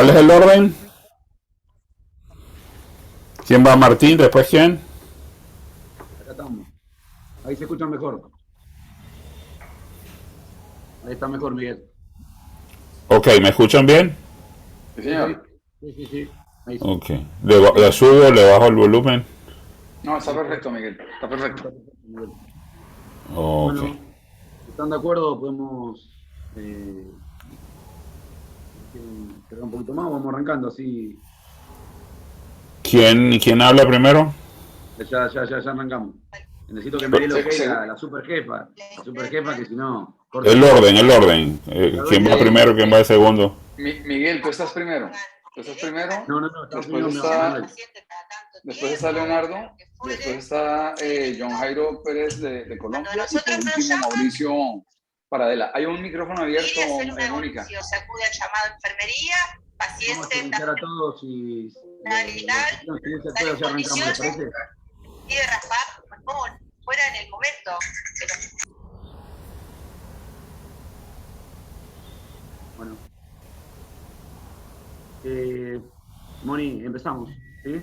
¿Cuál es el orden? ¿Quién va? Martín, después quién. Acá estamos. Ahí se escucha mejor. Ahí está mejor, Miguel. Ok, ¿me escuchan bien? Sí, Sí, sí. señor. Sí, sí, sí. Ahí sí. Ok. Le subo, le bajo el volumen. No, está Listo. perfecto, Miguel. Está No, perfecto. está perfecto, Miguel. Ok. Bueno, si están de acuerdo, podemos. Si quieren esperar un poquito más, vamos arrancando así. ¿Quién habla primero? Ya arrancamos. Necesito que me dé el ok la super jefa. La super jefa, que si no, corta El todo. orden, el orden. La ¿Quién va dueña. primero, quién va de segundo? Miguel, tú estás primero. Tú estás primero. No, estamos Después primero está, Manuel. después está Leonardo. Después está John Jairo Pérez de Colombia. Y por último, Mauricio Paradela. Hay un micrófono abierto, Mónica. Vamos a silenciar a todos y silencia a todos, ya arrancamos, ¿les parece? Bueno, Moni, empezamos, ¿sí?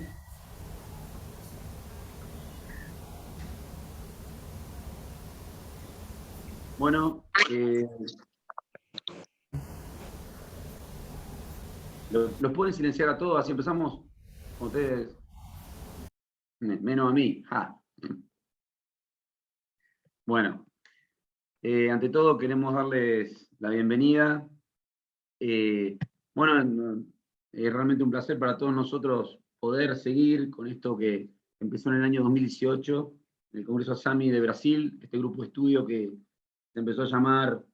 Bueno, los pueden silenciar a todos, así empezamos con ustedes, menos a mí. Ja. Bueno, ante todo queremos darles la bienvenida. Bueno, es realmente un placer para todos nosotros poder seguir con esto que empezó en el año 2018, en el Congreso ASAMI de Brasil, este grupo de estudio que se empezó a llamar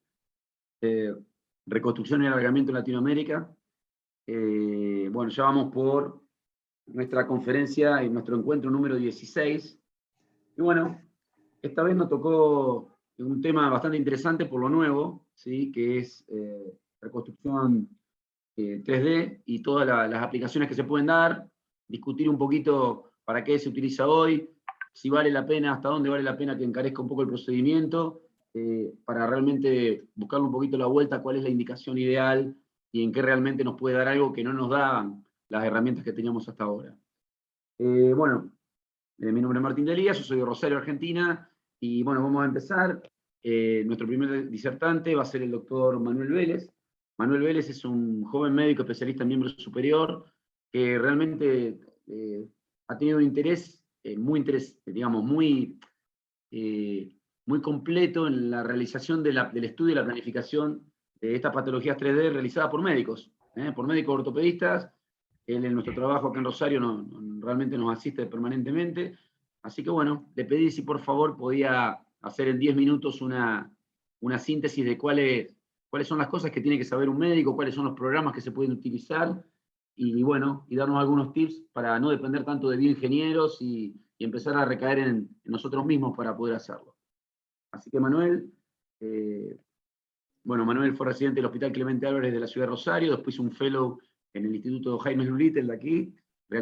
Reconstrucción y Alargamiento en Latinoamérica. Bueno, ya vamos por nuestra conferencia y nuestro encuentro número 16. Y bueno, esta vez nos tocó un tema bastante interesante por lo nuevo, ¿sí? Que es reconstrucción 3D y todas las aplicaciones que se pueden dar, discutir un poquito para qué se utiliza hoy, si vale la pena, hasta dónde vale la pena que encarezca un poco el procedimiento, para realmente buscarle un poquito la vuelta a cuál es la indicación ideal y en qué realmente nos puede dar algo que no nos daban las herramientas que teníamos hasta ahora. Bueno, mi nombre es Martín de Elías, yo soy de Rosario, Argentina, y bueno, vamos a empezar. Nuestro primer disertante va a ser el doctor Manuel Vélez. Manuel Vélez es un joven médico especialista en miembro superior que realmente ha tenido un interés, digamos, muy completo en la realización del estudio y la planificación de estas patologías 3D realizadas por médicos ortopedistas. Él en nuestro trabajo acá en Rosario realmente nos asiste permanentemente. Así que bueno, le pedí si por favor podía hacer en 10 minutos una síntesis de cuáles son las cosas que tiene que saber un médico, cuáles son los programas que se pueden utilizar, y bueno, y darnos algunos tips para no depender tanto de bioingenieros y empezar a recaer en nosotros mismos para poder hacerlo. Así que Manuel, Manuel fue residente del Hospital Clemente Álvarez de la ciudad de Rosario, después un fellow en el Instituto Jaime Lulittel de aquí,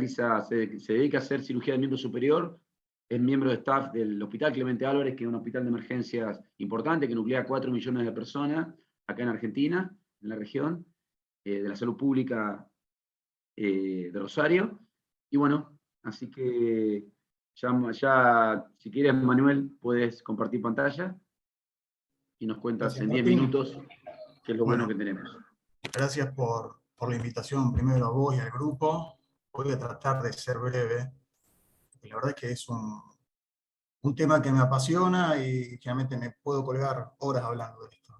se dedica a hacer cirugía de miembro superior, es miembro de staff del Hospital Clemente Álvarez, que es un hospital de emergencias importante que nuclea 4 millones de personas acá en Argentina, en la región, de la salud pública de Rosario. Y bueno, así que ya si quieres, Manuel, puedes compartir pantalla y nos cuentas Gracias, en 10 Martín. minutos qué es lo bueno que tenemos. Gracias por la invitación, primero a vos y al grupo. Voy a tratar de ser breve. Y la verdad es que es un tema que me apasiona y realmente me puedo colgar horas hablando de esto.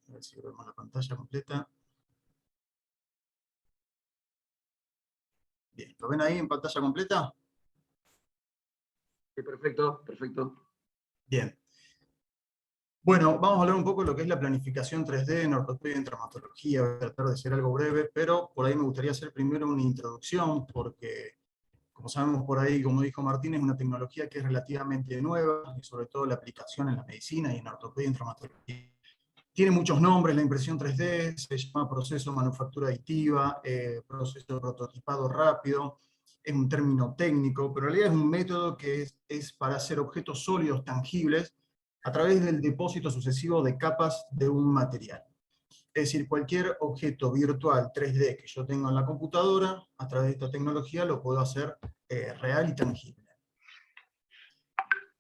A ver si vemos la pantalla completa. Bien, ¿lo ven ahí en pantalla completa? Sí, perfecto, perfecto. Bien. Bueno, vamos a hablar un poco de lo que es la planificación 3D en ortopedia y en traumatología. Voy a tratar de ser algo breve, pero por ahí me gustaría hacer primero una introducción, porque, como sabemos por ahí, como dijo Martín, es una tecnología que es relativamente nueva, y sobre todo la aplicación en la medicina y en ortopedia y en traumatología. Tiene muchos nombres, la impresión 3D, se llama proceso de manufactura aditiva, proceso de prototipado rápido, es un término técnico, pero en realidad es un método que es para hacer objetos sólidos tangibles a través del depósito sucesivo de capas de un material. Es decir, cualquier objeto virtual 3D que yo tenga en la computadora, a través de esta tecnología lo puedo hacer real y tangible.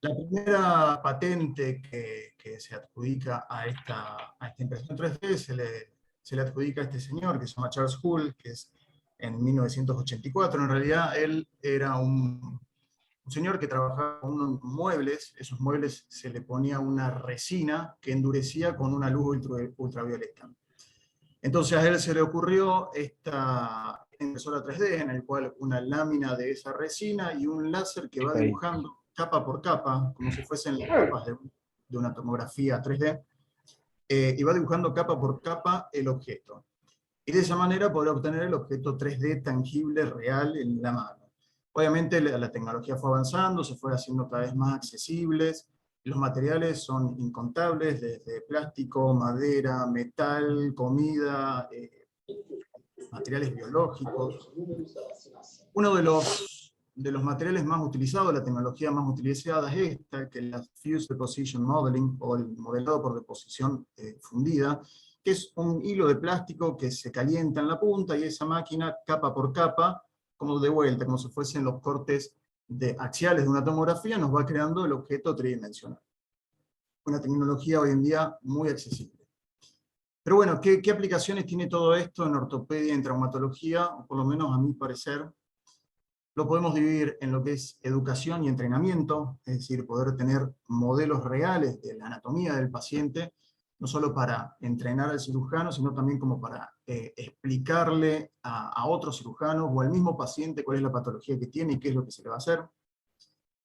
La primera patente que se adjudica a esta impresión 3D se le adjudica a este señor que se llama Charles Hull, que es en 1984. En realidad él era un señor que trabajaba con unos muebles. Esos muebles se le ponía una resina que endurecía con una luz ultravioleta. Entonces a él se le ocurrió esta impresora 3D en el cual una lámina de esa resina y un láser que va dibujando capa por capa, como si fuesen las capas de una tomografía 3D, y va dibujando capa por capa el objeto. Y de esa manera podrá obtener el objeto 3D tangible, real, en la mano. Obviamente la tecnología fue avanzando, se fue haciendo cada vez más accesibles. Los materiales son incontables, desde plástico, madera, metal, comida, materiales biológicos. Uno de los materiales más utilizados, la tecnología más utilizada es esta, que es la Fused Deposition Modeling, o el modelado por deposición fundida, que es un hilo de plástico que se calienta en la punta y esa máquina, capa por capa, como de vuelta, como si fuesen los cortes axiales de una tomografía, nos va creando el objeto tridimensional. Una tecnología hoy en día muy accesible. Pero bueno, ¿qué aplicaciones tiene todo esto en ortopedia y en traumatología? O por lo menos a mi parecer, lo podemos dividir en lo que es educación y entrenamiento, es decir, poder tener modelos reales de la anatomía del paciente, no solo para entrenar al cirujano, sino también como para explicarle a otros cirujanos o al mismo paciente cuál es la patología que tiene y qué es lo que se le va a hacer.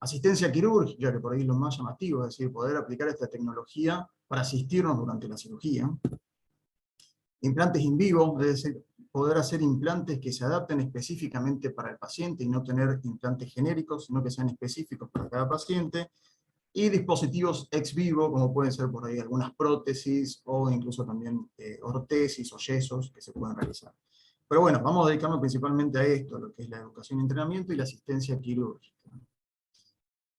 Asistencia quirúrgica, que por ahí es lo más llamativo, es decir, poder aplicar esta tecnología para asistirnos durante la cirugía. Implantes in vivo, es decir, poder hacer implantes que se adapten específicamente para el paciente y no tener implantes genéricos, sino que sean específicos para cada paciente. Y dispositivos ex vivo, como pueden ser por ahí algunas prótesis o incluso también ortesis o yesos que se pueden realizar. Pero bueno, vamos a dedicarnos principalmente a esto, lo que es la educación y entrenamiento y la asistencia quirúrgica.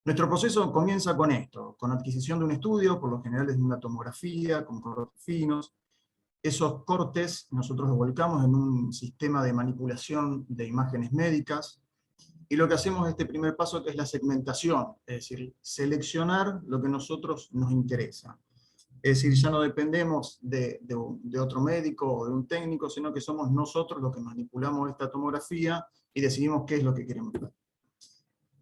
Nuestro proceso comienza con esto, con adquisición de un estudio, por lo general es una tomografía, con cortes finos. Esos cortes nosotros los volcamos en un sistema de manipulación de imágenes médicas, y lo que hacemos es este primer paso, que es la segmentación, es decir, seleccionar lo que a nosotros nos interesa. Es decir, ya no dependemos de otro médico o de un técnico, sino que somos nosotros los que manipulamos esta tomografía y decidimos qué es lo que queremos ver.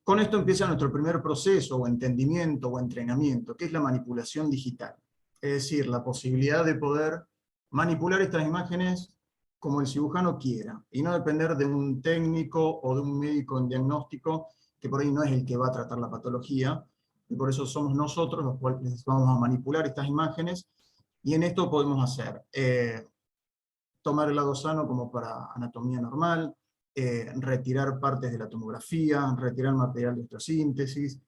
Con esto empieza nuestro primer proceso, o entendimiento, o entrenamiento, que es la manipulación digital. Es decir, la posibilidad de poder manipular estas imágenes como el cirujano quiera, y no depender de un técnico o de un médico en diagnóstico, que por ahí no es el que va a tratar la patología, y por eso somos nosotros los cuales vamos a manipular estas imágenes, y en esto podemos hacer, tomar el lado sano como para anatomía normal, retirar partes de la tomografía, retirar material de osteosíntesis,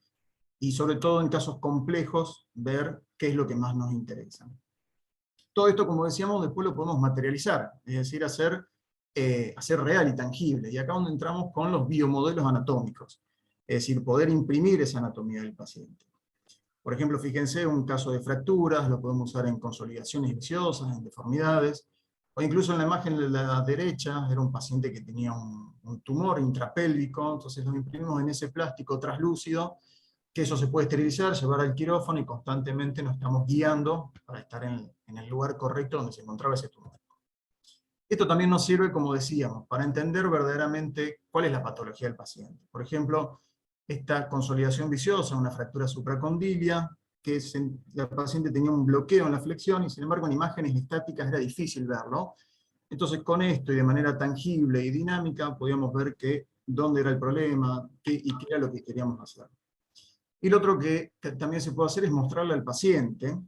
y sobre todo en casos complejos, ver qué es lo que más nos interesa. Todo esto, como decíamos, después lo podemos materializar, es decir, hacer real y tangible. Y acá donde entramos con los biomodelos anatómicos, es decir, poder imprimir esa anatomía del paciente. Por ejemplo, fíjense, un caso de fracturas, lo podemos usar en consolidaciones viciosas, en deformidades, o incluso en la imagen de la derecha, era un paciente que tenía un tumor intrapélvico, entonces lo imprimimos en ese plástico translúcido, que eso se puede esterilizar, llevar al quirófano y constantemente nos estamos guiando para estar en el lugar correcto donde se encontraba ese tumor. Esto también nos sirve, como decíamos, para entender verdaderamente cuál es la patología del paciente. Por ejemplo, esta consolidación viciosa, una fractura supracondilia, que la paciente tenía un bloqueo en la flexión y sin embargo en imágenes estáticas era difícil verlo. Entonces con esto y de manera tangible y dinámica podíamos ver dónde era el problema y qué era lo que queríamos hacer. Y lo otro que también se puede hacer es mostrarle al paciente.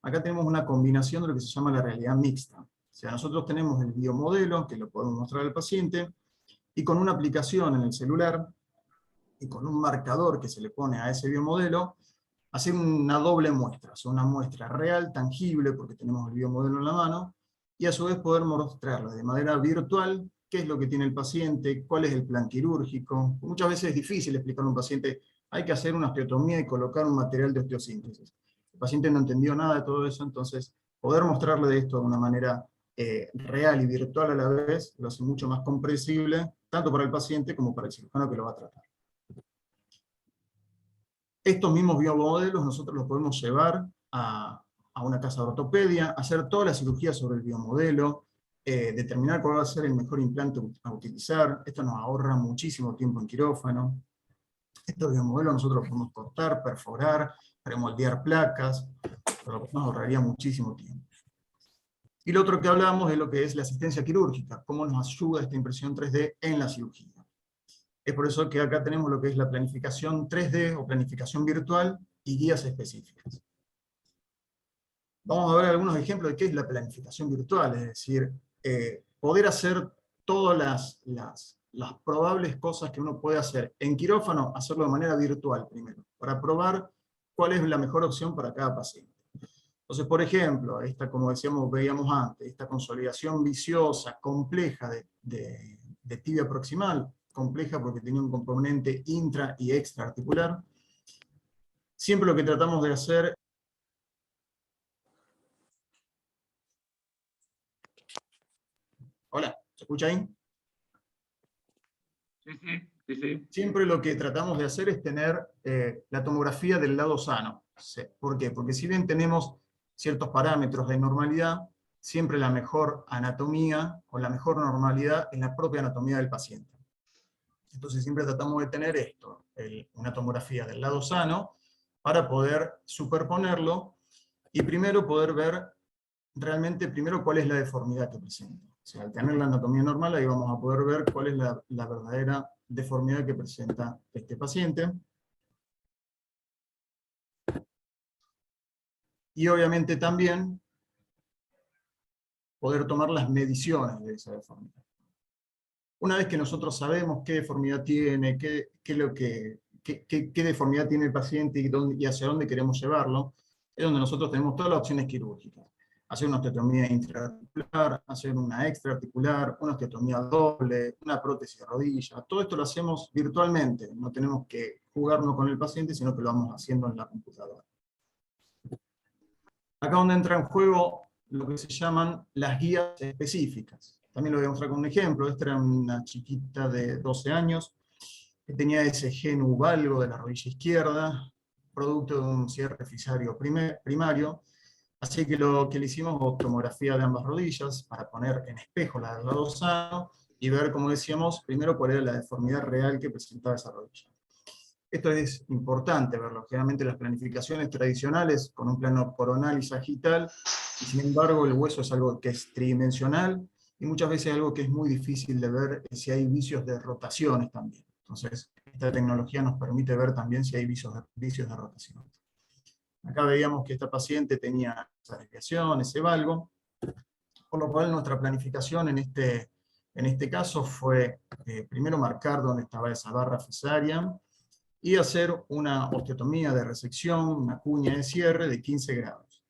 Acá tenemos una combinación de lo que se llama la realidad mixta. O sea, nosotros tenemos el biomodelo, que lo podemos mostrar al paciente, y con una aplicación en el celular, y con un marcador que se le pone a ese biomodelo, hacer una doble muestra, o sea, una muestra real, tangible, porque tenemos el biomodelo en la mano, y a su vez poder mostrarle de manera virtual qué es lo que tiene el paciente, cuál es el plan quirúrgico. Muchas veces es difícil explicar a un paciente, hay que hacer una osteotomía y colocar un material de osteosíntesis. El paciente no entendió nada de todo eso, entonces poder mostrarle de esto de una manera real y virtual a la vez, lo hace mucho más comprensible, tanto para el paciente como para el cirujano que lo va a tratar. Estos mismos biomodelos nosotros los podemos llevar a una casa de ortopedia, hacer toda la cirugía sobre el biomodelo, determinar cuál va a ser el mejor implante a utilizar. Esto nos ahorra muchísimo tiempo en quirófano. Estos biomodelos nosotros los podemos cortar, perforar, premoldear placas, pero nos ahorraría muchísimo tiempo. Y lo otro que hablamos es lo que es la asistencia quirúrgica, cómo nos ayuda esta impresión 3D en la cirugía. Es por eso que acá tenemos lo que es la planificación 3D o planificación virtual y guías específicas. Vamos a ver algunos ejemplos de qué es la planificación virtual, es decir, poder hacer todas las probables cosas que uno puede hacer en quirófano, hacerlo de manera virtual primero, para probar cuál es la mejor opción para cada paciente. Entonces, por ejemplo, esta, como decíamos, veíamos antes, esta consolidación viciosa, compleja de tibia proximal, compleja porque tenía un componente intra y extraarticular, siempre lo que tratamos de hacer. Hola, ¿se escucha ahí? Sí. Siempre lo que tratamos de hacer es tener la tomografía del lado sano. ¿Por qué? Porque si bien tenemos ciertos parámetros de normalidad, siempre la mejor anatomía o la mejor normalidad es la propia anatomía del paciente. Entonces siempre tratamos de tener esto, una tomografía del lado sano, para poder superponerlo y primero poder ver realmente primero cuál es la deformidad que presenta. O sea, al tener la anatomía normal, ahí vamos a poder ver cuál es la verdadera deformidad que presenta este paciente. Y obviamente también poder tomar las mediciones de esa deformidad. Una vez que nosotros sabemos qué deformidad tiene, qué deformidad tiene el paciente y hacia dónde queremos llevarlo, es donde nosotros tenemos todas las opciones quirúrgicas. Hacer una osteotomía intraarticular, hacer una extraarticular, una osteotomía doble, una prótesis de rodilla. Todo esto lo hacemos virtualmente, no tenemos que jugarnos con el paciente, sino que lo vamos haciendo en la computadora. Acá donde entra en juego lo que se llaman las guías específicas. También lo voy a mostrar con un ejemplo. Esta era una chiquita de 12 años, que tenía ese genu valgo de la rodilla izquierda, producto de un cierre fisario primario. Así que lo que le hicimos fue tomografía de ambas rodillas, para poner en espejo la del lado sano, y ver, como decíamos, primero cuál era la deformidad real que presentaba esa rodilla. Esto es importante verlo. Generalmente las planificaciones tradicionales, con un plano coronal y sagital, y sin embargo el hueso es algo que es tridimensional, y muchas veces algo que es muy difícil de ver si hay vicios de rotaciones también. Entonces, esta tecnología nos permite ver también si hay vicios de rotación. Acá veíamos que esta paciente tenía esa desviación, ese valgo, por lo cual nuestra planificación en este caso fue primero marcar dónde estaba esa barra fisaria y hacer una osteotomía de resección, una cuña de cierre de 15 grados.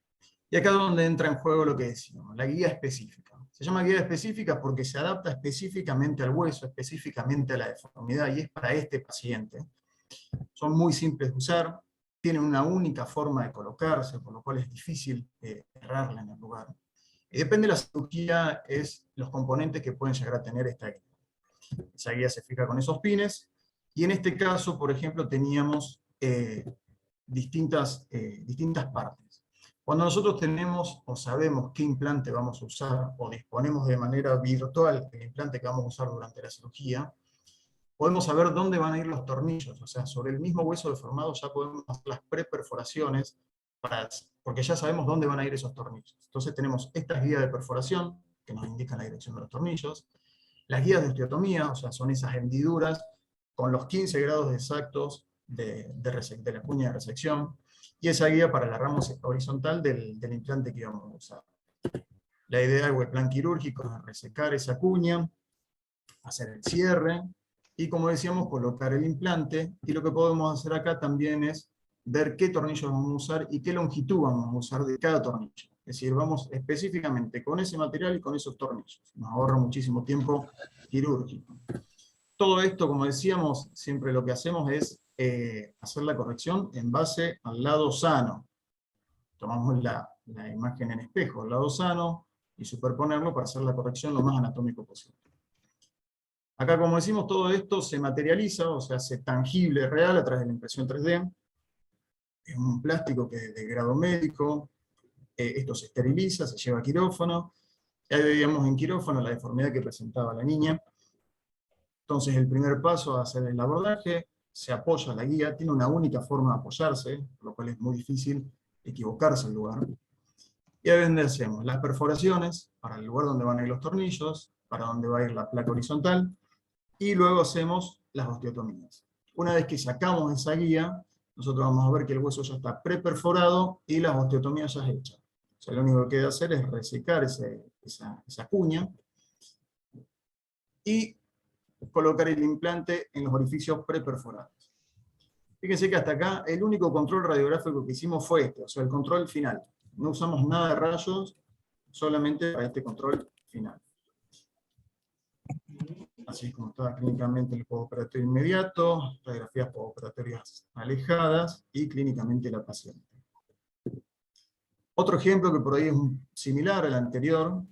Y acá es donde entra en juego lo que decíamos, la guía específica. Se llama guía específica porque se adapta específicamente al hueso, específicamente a la deformidad, y es para este paciente. Son muy simples de usar, tienen una única forma de colocarse, por lo cual es difícil errarla en el lugar. Y depende de la cirugía, es los componentes que pueden llegar a tener esta guía. Esa guía se fija con esos pines, y en este caso, por ejemplo, teníamos distintas partes. Cuando nosotros tenemos o sabemos qué implante vamos a usar, o disponemos de manera virtual el implante que vamos a usar durante la cirugía, podemos saber dónde van a ir los tornillos. O sea, sobre el mismo hueso deformado ya podemos hacer las preperforaciones, porque ya sabemos dónde van a ir esos tornillos. Entonces tenemos estas guías de perforación, que nos indican la dirección de los tornillos, las guías de osteotomía, o sea, son esas hendiduras con los 15 grados exactos de la cuña de resección, y esa guía para la rama horizontal del implante que íbamos a usar. La idea o el plan quirúrgico es resecar esa cuña, hacer el cierre, y como decíamos, colocar el implante, y lo que podemos hacer acá también es ver qué tornillos vamos a usar y qué longitud vamos a usar de cada tornillo. Es decir, vamos específicamente con ese material y con esos tornillos. Nos ahorra muchísimo tiempo quirúrgico. Todo esto, como decíamos, siempre lo que hacemos es hacer la corrección en base al lado sano. Tomamos la imagen en espejo, el lado sano, y superponerlo para hacer la corrección lo más anatómico posible. Acá, como decimos, todo esto se materializa, o sea, se tangible, real, a través de la impresión 3D. Es un plástico que es de grado médico, esto se esteriliza, se lleva a quirófano. Ya veíamos en quirófano la deformidad que presentaba la niña. Entonces el primer paso a hacer el abordaje, se apoya la guía, tiene una única forma de apoyarse, por lo cual es muy difícil equivocarse el lugar. Y ahí es donde hacemos las perforaciones, para el lugar donde van a ir los tornillos, para donde va a ir la placa horizontal, y luego hacemos las osteotomías. Una vez que sacamos esa guía, nosotros vamos a ver que el hueso ya está preperforado y las osteotomías ya hechas. O sea, lo único que queda hacer es resecar esa cuña y colocar el implante en los orificios preperforados. Fíjense que hasta acá el único control radiográfico que hicimos fue este, o sea, el control final. No usamos nada de rayos, solamente para este control final. Así es como está clínicamente el postoperatorio inmediato, radiografías postoperatorias alejadas y clínicamente la paciente. Otro ejemplo que por ahí es similar al anterior,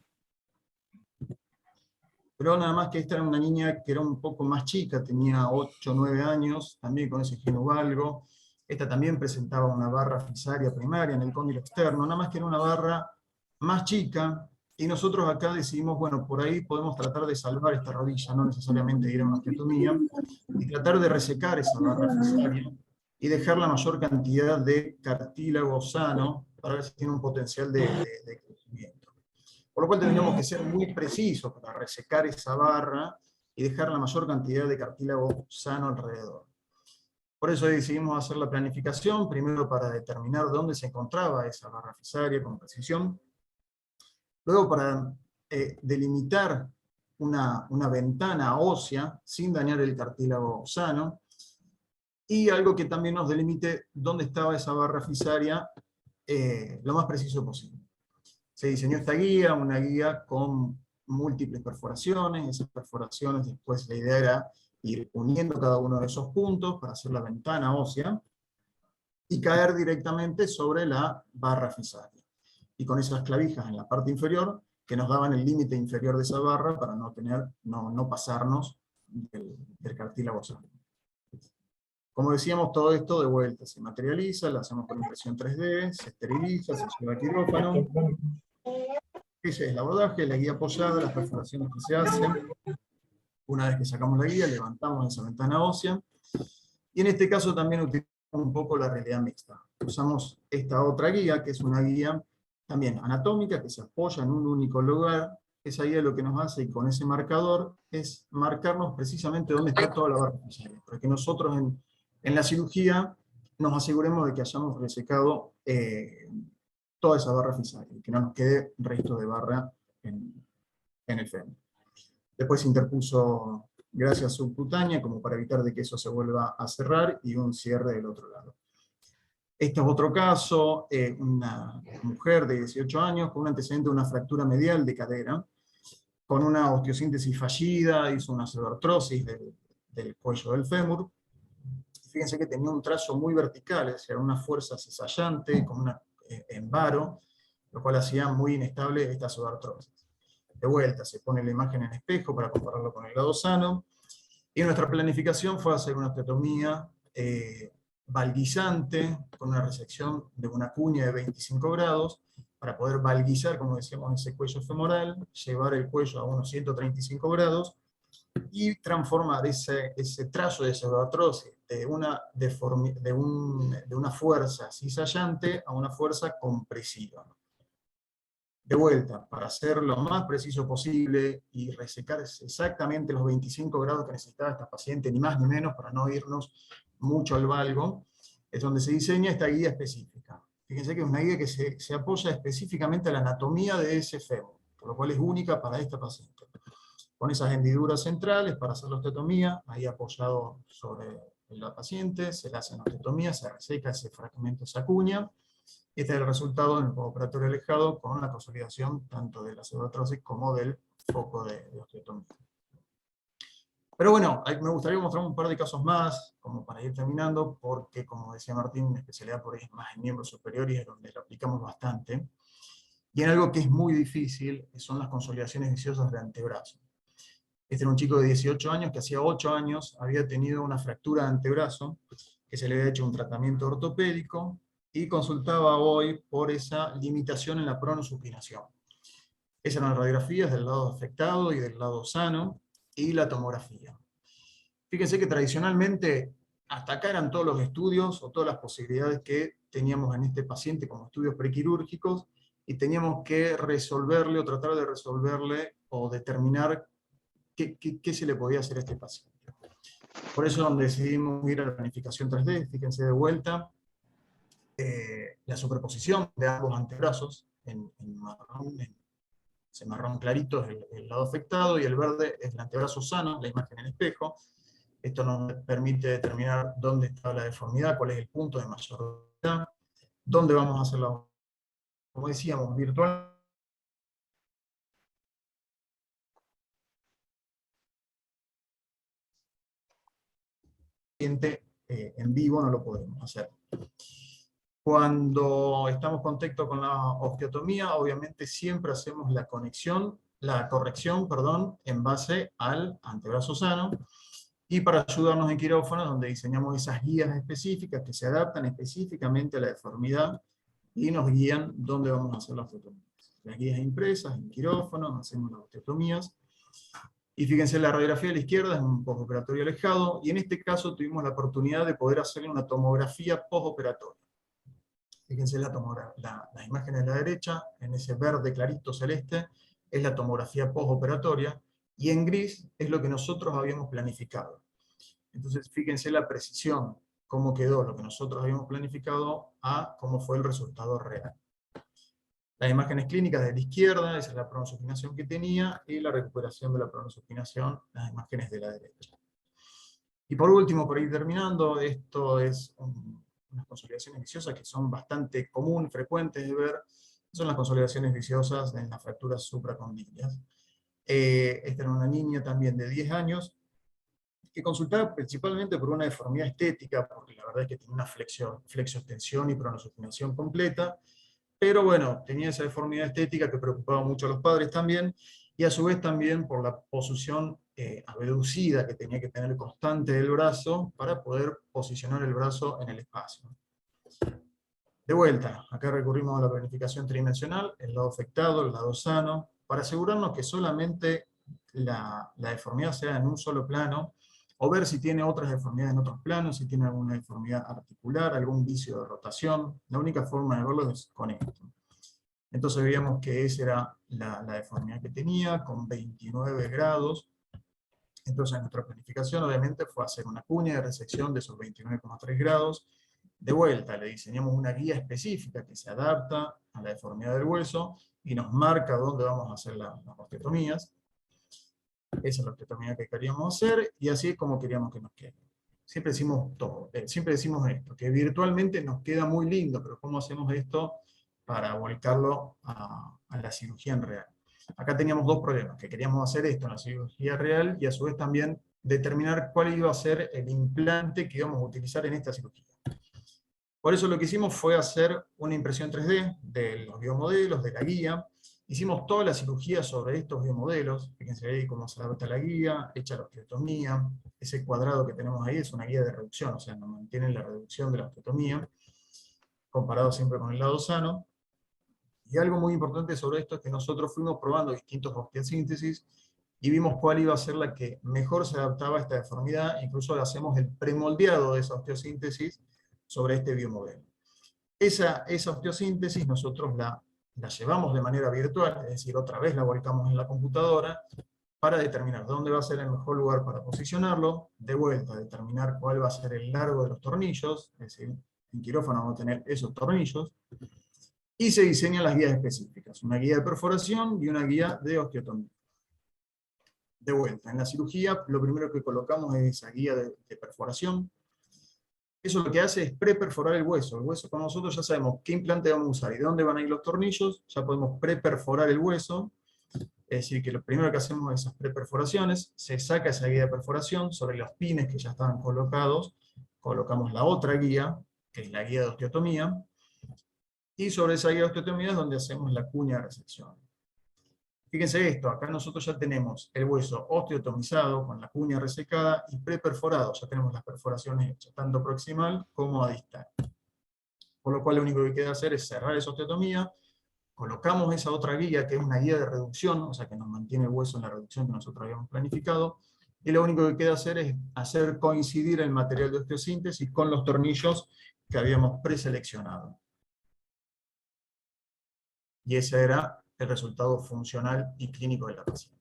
pero nada más que esta era una niña que era un poco más chica, tenía 8 o 9 años, también con ese genovalgo. Esta también presentaba una barra fisaria primaria en el cóndilo externo, nada más que era una barra más chica, y nosotros acá decidimos, bueno, por ahí podemos tratar de salvar esta rodilla, no necesariamente ir a una osteotomía, y tratar de resecar esa barra fisaria, y dejar la mayor cantidad de cartílago sano, para ver si tiene un potencial de crecimiento. Por lo cual tendríamos que ser muy precisos para resecar esa barra, y dejar la mayor cantidad de cartílago sano alrededor. Por eso decidimos hacer la planificación, primero para determinar dónde se encontraba esa barra fisaria con precisión, luego para delimitar una ventana ósea sin dañar el cartílago sano, y algo que también nos delimite dónde estaba esa barra fisaria lo más preciso posible. Se diseñó esta guía, una guía con múltiples perforaciones. Esas perforaciones después la idea era ir uniendo cada uno de esos puntos para hacer la ventana ósea y caer directamente sobre la barra fisaria. Y con esas clavijas en la parte inferior que nos daban el límite inferior de esa barra para no pasarnos del cartílago sano. Como decíamos, todo esto de vuelta se materializa, lo hacemos con impresión 3D, se esteriliza, se lleva a quirófano. Ese es el abordaje, la guía apoyada, las perforaciones que se hacen. Una vez que sacamos la guía, levantamos esa ventana ósea. Y en este caso también utilizamos un poco la realidad mixta. Usamos esta otra guía, que es una guía también anatómica, que se apoya en un único lugar. Esa guía lo que nos hace, y con ese marcador, es marcarnos precisamente dónde está toda la barra fisaria, para que nosotros en la cirugía nos aseguremos de que hayamos resecado toda esa barra fisaria, y que no nos quede resto de barra en el fémur. Después se interpuso grasa subcutánea, como para evitar de que eso se vuelva a cerrar, y un cierre del otro lado. Este es otro caso, una mujer de 18 años con un antecedente de una fractura medial de cadera, con una osteosíntesis fallida, hizo una pseudoartrosis del cuello del fémur. Fíjense que tenía un trazo muy vertical, es decir, una fuerza cizallante, con un envaro, lo cual hacía muy inestable esta pseudoartrosis. De vuelta, se pone la imagen en espejo para compararlo con el lado sano, y nuestra planificación fue hacer una osteotomía valguizante, con una resección de una cuña de 25 grados, para poder valguizar, como decíamos, ese cuello femoral, llevar el cuello a unos 135 grados, y transformar ese trazo de pseudoartrosis de una fuerza cizallante a una fuerza compresiva. De vuelta, para hacer lo más preciso posible y resecar exactamente los 25 grados que necesitaba esta paciente, ni más ni menos, para no irnos mucho al valgo, es donde se diseña esta guía específica. Fíjense que es una guía que se apoya específicamente a la anatomía de ese fémur, por lo cual es única para esta paciente. Con esas hendiduras centrales para hacer la osteotomía, ahí apoyado sobre la paciente, se le hace la osteotomía, se reseca ese fragmento, esa cuña. Este es el resultado en el postoperatorio alejado, con la consolidación tanto de la pseudoartrosis como del foco de osteotomía. Pero bueno, me gustaría mostrar un par de casos más, como para ir terminando, porque como decía Martín, mi especialidad por ahí es más en miembros superiores, donde lo aplicamos bastante. Y en algo que es muy difícil, son las consolidaciones viciosas de antebrazo. Este era un chico de 18 años que hacía 8 años había tenido una fractura de antebrazo, que se le había hecho un tratamiento ortopédico, y consultaba hoy por esa limitación en la pronosupinación. Esas eran las radiografías del lado afectado y del lado sano, y la tomografía. Fíjense que tradicionalmente, hasta acá eran todos los estudios o todas las posibilidades que teníamos en este paciente como estudios prequirúrgicos, y teníamos que resolverle o tratar de resolverle o determinar qué se le podía hacer a este paciente. Por eso decidimos ir a la planificación 3D, fíjense de vuelta, la superposición de ambos antebrazos, en marrón clarito es el lado afectado, y el verde es el antebrazo sano, la imagen en espejo. Esto nos permite determinar dónde está la deformidad, cuál es el punto de mayor deformidad, dónde vamos a hacerla, como decíamos, virtual. En vivo no lo podemos hacer. Cuando estamos en contacto con la osteotomía, obviamente siempre hacemos la corrección, en base al antebrazo sano, y para ayudarnos en quirófano, donde diseñamos esas guías específicas que se adaptan específicamente a la deformidad y nos guían dónde vamos a hacer las osteotomías. Las guías impresas en quirófano, hacemos las osteotomías. Y fíjense, la radiografía de la izquierda es un postoperatorio alejado, y en este caso tuvimos la oportunidad de poder hacerle una tomografía postoperatoria. Fíjense las imágenes de la derecha, en ese verde clarito celeste, es la tomografía postoperatoria, y en gris es lo que nosotros habíamos planificado. Entonces fíjense la precisión, cómo quedó lo que nosotros habíamos planificado a cómo fue el resultado real. Las imágenes clínicas de la izquierda, esa es la pronosupinación que tenía, y la recuperación de la pronosupinación, las imágenes de la derecha. Y por último, por ir terminando, esto es unas consolidaciones viciosas que son bastante comunes, frecuentes de ver, son las consolidaciones viciosas en las fracturas supracondilias. Esta era una niña también de 10 años, que consultaba principalmente por una deformidad estética, porque la verdad es que tenía una flexoextensión y pronosupinación completa, pero bueno, tenía esa deformidad estética que preocupaba mucho a los padres también, y a su vez también por la posición abducida que tenía que tener constante del brazo para poder posicionar el brazo en el espacio. De vuelta, acá recurrimos a la planificación tridimensional, el lado afectado, el lado sano, para asegurarnos que solamente la deformidad sea en un solo plano, o ver si tiene otras deformidades en otros planos, si tiene alguna deformidad articular, algún vicio de rotación. La única forma de verlo es con esto. Entonces veíamos que esa era la deformidad que tenía, con 29 grados. Entonces nuestra planificación obviamente fue hacer una cuña de resección de esos 29,3 grados. De vuelta, le diseñamos una guía específica que se adapta a la deformidad del hueso y nos marca dónde vamos a hacer las osteotomías. Esa es la osteotomía que queríamos hacer, y así es como queríamos que nos quede. Siempre decimos esto, que virtualmente nos queda muy lindo, pero ¿cómo hacemos esto para volcarlo a la cirugía en real? Acá teníamos dos problemas, que queríamos hacer esto en la cirugía real, y a su vez también determinar cuál iba a ser el implante que íbamos a utilizar en esta cirugía. Por eso lo que hicimos fue hacer una impresión 3D de los biomodelos, de la guía. Hicimos toda la cirugía sobre estos biomodelos. Fíjense ahí cómo se adapta la guía, hecha la osteotomía. Ese cuadrado que tenemos ahí es una guía de reducción, o sea, nos mantiene la reducción de la osteotomía, comparado siempre con el lado sano. Y algo muy importante sobre esto es que nosotros fuimos probando distintos osteosíntesis y vimos cuál iba a ser la que mejor se adaptaba a esta deformidad. Incluso hacemos el premoldeado de esa osteosíntesis sobre este biomodelo. Esa osteosíntesis nosotros la llevamos de manera virtual, es decir, otra vez la volcamos en la computadora, para determinar dónde va a ser el mejor lugar para posicionarlo, de vuelta determinar cuál va a ser el largo de los tornillos, es decir, en quirófano vamos a tener esos tornillos, y se diseñan las guías específicas, una guía de perforación y una guía de osteotomía. De vuelta, en la cirugía lo primero que colocamos es esa guía de perforación. Eso lo que hace es preperforar el hueso. El hueso, con nosotros ya sabemos qué implante vamos a usar y de dónde van a ir los tornillos, ya podemos preperforar el hueso. Es decir, que lo primero que hacemos es esas preperforaciones, se saca esa guía de perforación, sobre los pines que ya estaban colocados, colocamos la otra guía, que es la guía de osteotomía, Y sobre esa guía de osteotomía es donde hacemos la cuña de resección. Fíjense esto, acá nosotros ya tenemos el hueso osteotomizado con la cuña resecada y preperforado, ya tenemos las perforaciones hechas, tanto proximal como a distal. Por lo cual lo único que queda hacer es cerrar esa osteotomía, colocamos esa otra guía que es una guía de reducción, o sea que nos mantiene el hueso en la reducción que nosotros habíamos planificado, y lo único que queda hacer es hacer coincidir el material de osteosíntesis con los tornillos que habíamos preseleccionado. Y ese era el resultado funcional y clínico de la paciente.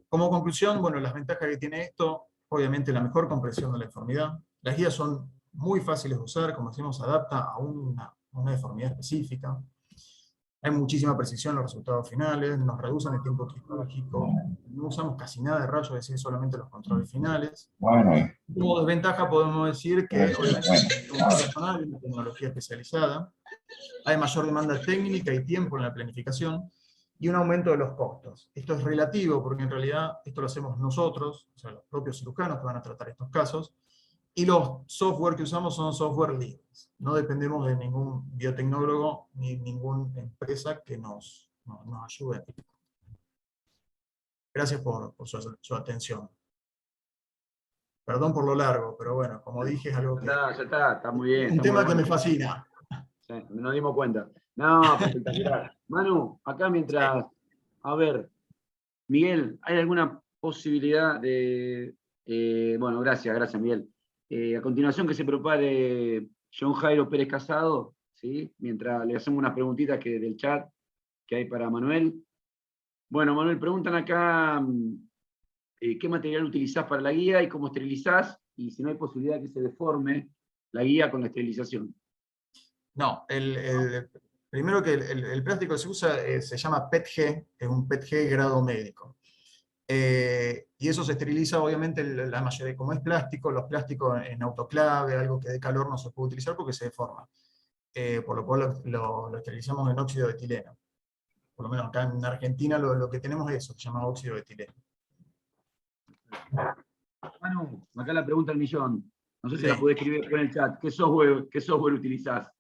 Como conclusión, bueno, las ventajas que tiene esto, obviamente la mejor compresión de la deformidad. Las guías son muy fáciles de usar, como decimos, se adapta a una deformidad específica. Hay muchísima precisión en los resultados finales, nos reducen el tiempo quirúrgico, no usamos casi nada de rayos, es decir, solamente los controles finales. Como desventaja podemos decir que, obviamente, es un personal, una tecnología especializada, hay mayor demanda técnica y tiempo en la planificación, y un aumento de los costos. Esto es relativo, porque en realidad esto lo hacemos nosotros, o sea, los propios cirujanos que van a tratar estos casos, y los software que usamos son software libres. No dependemos de ningún biotecnólogo ni ninguna empresa que nos ayude. Gracias por su atención. Perdón por lo largo, pero bueno, como dije, es algo que... Ya está muy bien. Un Está tema muy que bueno. me fascina. Sí, nos dimos cuenta. No, espectacular. Manu, acá mientras... A ver, Miguel, ¿hay alguna posibilidad de... bueno, gracias Miguel. A continuación que se prepare John Jairo Pérez Casado, ¿sí? Mientras le hacemos unas preguntitas del chat que hay para Manuel. Bueno, Manuel, preguntan acá qué material utilizás para la guía y cómo esterilizás, y si no hay posibilidad que se deforme la guía con la esterilización. No, primero que el plástico que se usa se llama PETG, es un PETG grado médico. Y eso se esteriliza, obviamente, la mayoría, como es plástico, los plásticos en autoclave, algo que dé calor no se puede utilizar porque se deforma. Por lo cual lo esterilizamos en óxido de etileno. Por lo menos acá en Argentina lo que tenemos es eso, que se llama óxido de etileno. Manu, acá la pregunta del millón. No sé si Sí. la podés escribir en el chat. ¿Qué software utilizás?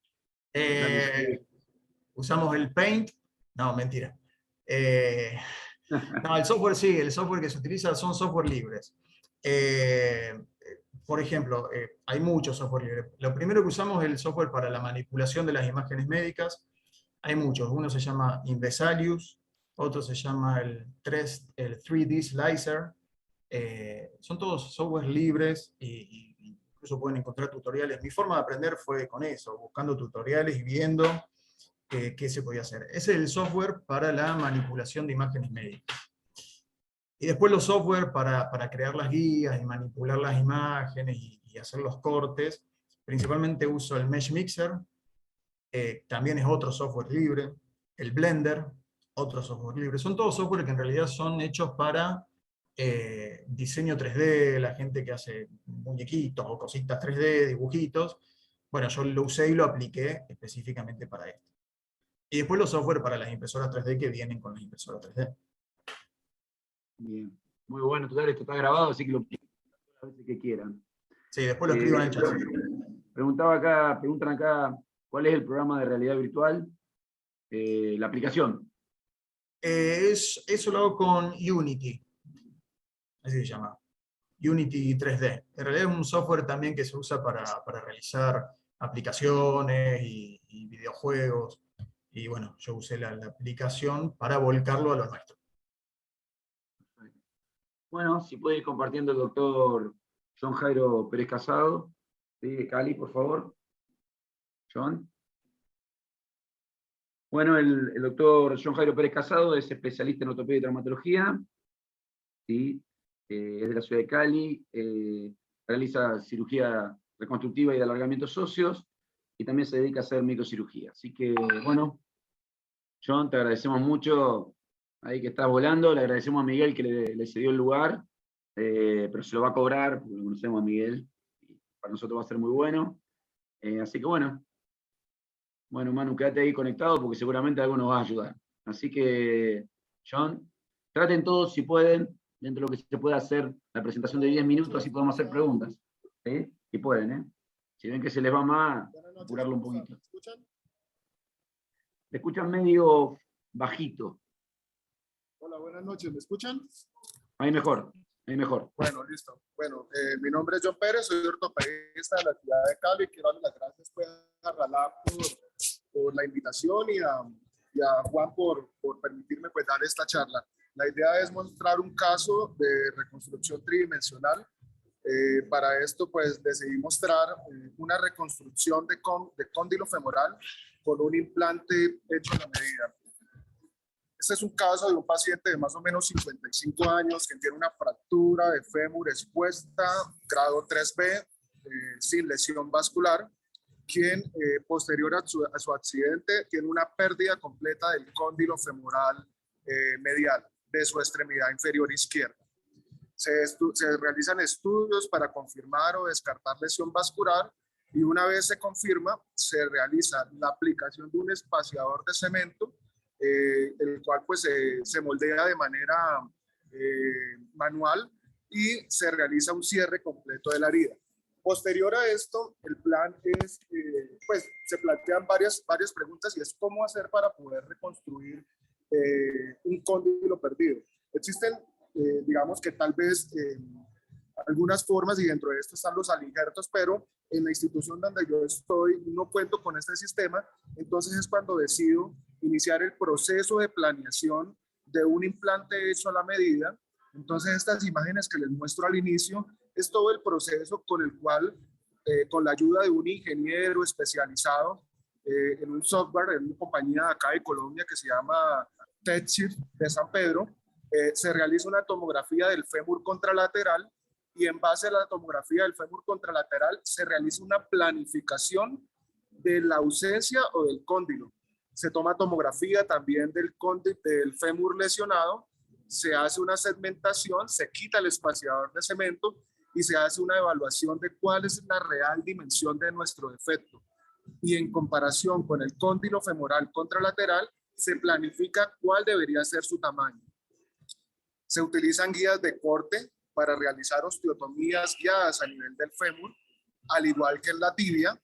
Usamos el Paint. No, mentira. No, el software sí, el software que se utiliza son software libres. Por ejemplo, hay muchos software libres. Lo primero que usamos es el software para la manipulación de las imágenes médicas. Hay muchos. Uno se llama Invesalius, otro se llama el 3D Slicer. Son todos softwares libres y incluso pueden encontrar tutoriales. Mi forma de aprender fue con eso, buscando tutoriales y viendo qué se podía hacer. Ese es el software para la manipulación de imágenes médicas. Y después los software para crear las guías y manipular las imágenes y hacer los cortes. Principalmente uso el Mesh Mixer, también es otro software libre. El Blender, otro software libre. Son todos software que en realidad son hechos para diseño 3D, la gente que hace muñequitos o cositas 3D, dibujitos. Bueno, yo lo usé y lo apliqué específicamente para esto. Y después los software para las impresoras 3D que vienen con las impresoras 3D. Bien. Muy bueno, total, esto está grabado, así que lo pueden las veces que quieran. Sí, después lo escribo en el chat. Preguntan acá, ¿cuál es el programa de realidad virtual? La aplicación. Eso lo hago con Unity. Así se llama. Unity 3D. En realidad es un software también que se usa para realizar aplicaciones y videojuegos. Y bueno, yo usé la aplicación para volcarlo a lo nuestro. Bueno, si puede ir compartiendo el doctor John Jairo Pérez Casado. ¿Sí? Cali, por favor. John. Bueno, el doctor John Jairo Pérez Casado es especialista en ortopedia y traumatología. ¿Sí? Es de la ciudad de Cali. Realiza cirugía reconstructiva y de alargamientos óseos. Y también se dedica a hacer microcirugía. Así que, bueno, John, te agradecemos mucho ahí que estás volando. Le agradecemos a Miguel que le cedió el lugar, pero se lo va a cobrar, porque lo conocemos a Miguel. Y para nosotros va a ser muy bueno. Así que bueno, Manu, quédate ahí conectado porque seguramente algo nos va a ayudar. Así que, John, traten todos, si pueden, dentro de lo que se pueda hacer, la presentación de 10 minutos, así podemos hacer preguntas. ¿Sí? Si pueden, ¿eh? Si ven que se les va más, apurarlo un poquito. Le escuchan medio bajito. Hola, buenas noches. ¿Me escuchan? Ahí mejor, ahí mejor. Bueno, listo. Bueno, mi nombre es John Pérez, soy ortopedista de la ciudad de Cali. Quiero darle las gracias pues, a Ralá por la invitación y a Juan por permitirme pues, dar esta charla. La idea es mostrar un caso de reconstrucción tridimensional. Para esto, pues, decidí mostrar una reconstrucción de cóndilo femoral con un implante hecho a la medida. Este es un caso de un paciente de más o menos 55 años que tiene una fractura de fémur expuesta, grado 3B, sin lesión vascular, quien posterior a su accidente tiene una pérdida completa del cóndilo femoral medial de su extremidad inferior izquierda. Se realizan estudios para confirmar o descartar lesión vascular y una vez se confirma, se realiza la aplicación de un espaciador de cemento, el cual pues se moldea de manera manual y se realiza un cierre completo de la herida. Posterior a esto, el plan es, pues se plantean varias preguntas y es cómo hacer para poder reconstruir un cóndilo perdido. Existen, digamos que tal vez algunas formas y dentro de esto están los alinjertos, pero en la institución donde yo estoy no cuento con este sistema, entonces es cuando decido iniciar el proceso de planeación de un implante hecho a la medida. Entonces estas imágenes que les muestro al inicio es todo el proceso con el cual, con la ayuda de un ingeniero especializado en un software, en una compañía de acá de Colombia que se llama TechShift de San Pedro, se realiza una tomografía del fémur contralateral y en base a la tomografía del fémur contralateral se realiza una planificación de la ausencia o del cóndilo. Se toma tomografía también del fémur lesionado, se hace una segmentación, se quita el espaciador de cemento y se hace una evaluación de cuál es la real dimensión de nuestro defecto. Y en comparación con el cóndilo femoral contralateral, se planifica cuál debería ser su tamaño. Se utilizan guías de corte para realizar osteotomías guiadas a nivel del fémur, al igual que en la tibia.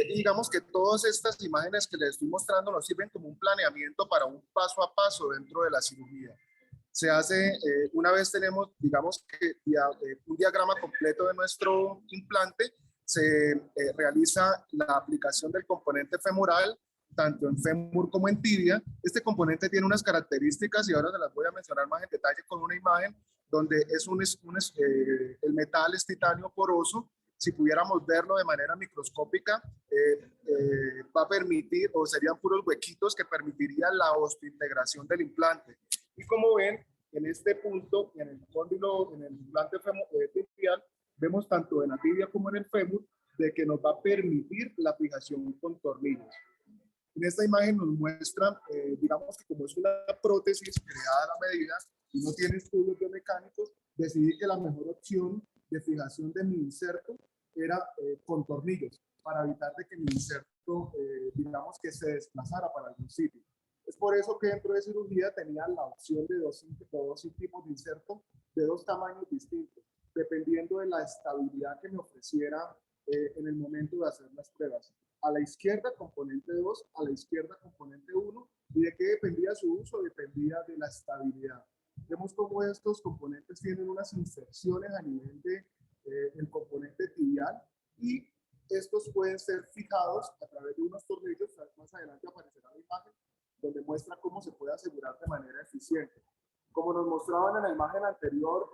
Y digamos que todas estas imágenes que les estoy mostrando nos sirven como un planeamiento para un paso a paso dentro de la cirugía. Se hace, una vez tenemos, digamos que un diagrama completo de nuestro implante, se realiza la aplicación del componente femoral, tanto en fémur como en tibia. Este componente tiene unas características y ahora se las voy a mencionar más en detalle con una imagen donde el metal es titanio poroso. Si pudiéramos verlo de manera microscópica, va a permitir, o serían puros huequitos que permitirían la osteointegración del implante. Y como ven, en este punto, en el cóndilo, en el implante tibial, vemos tanto en la tibia como en el fémur, de que nos va a permitir la fijación con tornillos. En esta imagen nos muestra, digamos que como es una prótesis creada a la medida y no tiene estudios biomecánicos, decidí que la mejor opción de fijación de mi inserto era con tornillos, para evitar de que mi inserto, digamos que se desplazara para algún sitio. Es por eso que dentro de cirugía tenía la opción de dos tipos de inserto de dos tamaños distintos, dependiendo de la estabilidad que me ofreciera en el momento de hacer las pruebas. A la izquierda componente 2, a la izquierda componente 1, y de qué dependía su uso, dependía de la estabilidad. Vemos cómo estos componentes tienen unas inserciones a nivel de el componente tibial y estos pueden ser fijados a través de unos tornillos. Más adelante aparecerá la imagen donde muestra cómo se puede asegurar de manera eficiente. Como nos mostraban en la imagen anterior,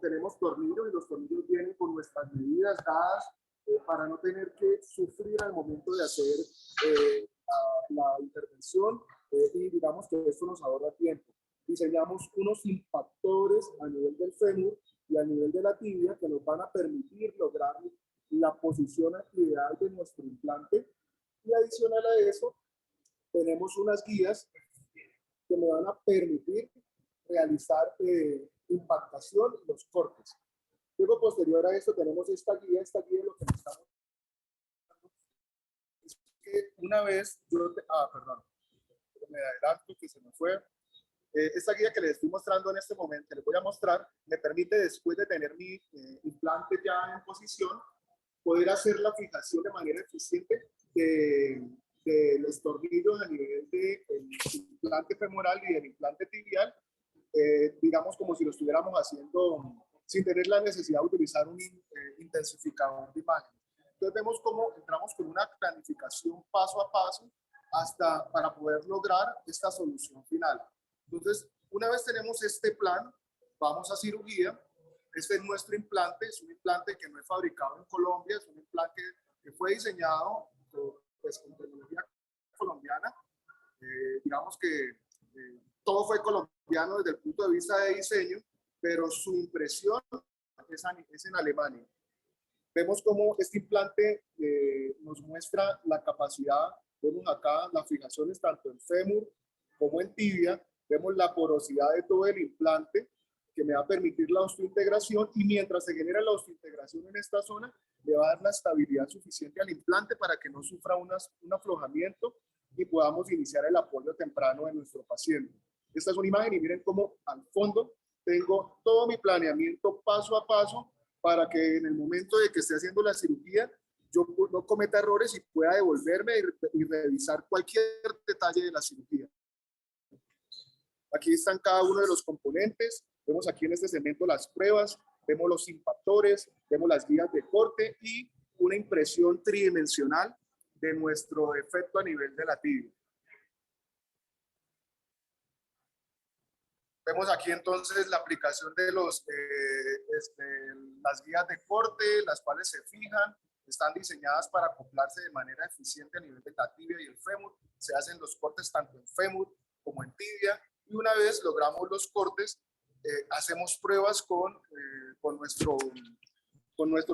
tenemos tornillos y los tornillos vienen con nuestras medidas dadas para no tener que sufrir al momento de hacer la intervención y digamos que esto nos ahorra tiempo. Diseñamos unos impactores a nivel del fémur y a nivel de la tibia que nos van a permitir lograr la posición ideal de nuestro implante. Y adicional a eso, tenemos unas guías que me van a permitir realizar impactación y los cortes. Luego, posterior a esto, tenemos esta guía lo que nos estamos es que una vez perdón, me adelanto que se me fue. Esta guía que les estoy mostrando en este momento, que les voy a mostrar, me permite después de tener mi implante ya en posición, poder hacer la fijación de manera eficiente de los tornillos a nivel del implante femoral y del implante tibial, digamos como si lo estuviéramos haciendo sin tener la necesidad de utilizar un intensificador de imagen. Entonces vemos cómo entramos con una planificación paso a paso hasta para poder lograr esta solución final. Entonces, una vez tenemos este plan, vamos a cirugía. Este es nuestro implante, es un implante que no es fabricado en Colombia, es un implante que fue diseñado pues, con tecnología colombiana. Digamos que todo fue colombiano desde el punto de vista de diseño, pero su impresión es en Alemania. Vemos cómo este implante nos muestra la capacidad, vemos acá las fijaciones tanto en fémur como en tibia, vemos la porosidad de todo el implante que me va a permitir la osteointegración, y mientras se genera la osteointegración en esta zona, le va a dar la estabilidad suficiente al implante para que no sufra un aflojamiento y podamos iniciar el apoyo temprano de nuestro paciente. Esta es una imagen y miren cómo al fondo tengo todo mi planeamiento paso a paso para que en el momento de que esté haciendo la cirugía yo no cometa errores y pueda devolverme y revisar cualquier detalle de la cirugía. Aquí están cada uno de los componentes. Vemos aquí en este segmento las pruebas, vemos los impactores, vemos las guías de corte y una impresión tridimensional de nuestro efecto a nivel de la tibia. Vemos aquí entonces la aplicación de las guías de corte, las cuales se fijan, están diseñadas para acoplarse de manera eficiente a nivel de la tibia y el fémur. Se hacen los cortes tanto en fémur como en tibia, y una vez logramos los cortes, hacemos pruebas con nuestro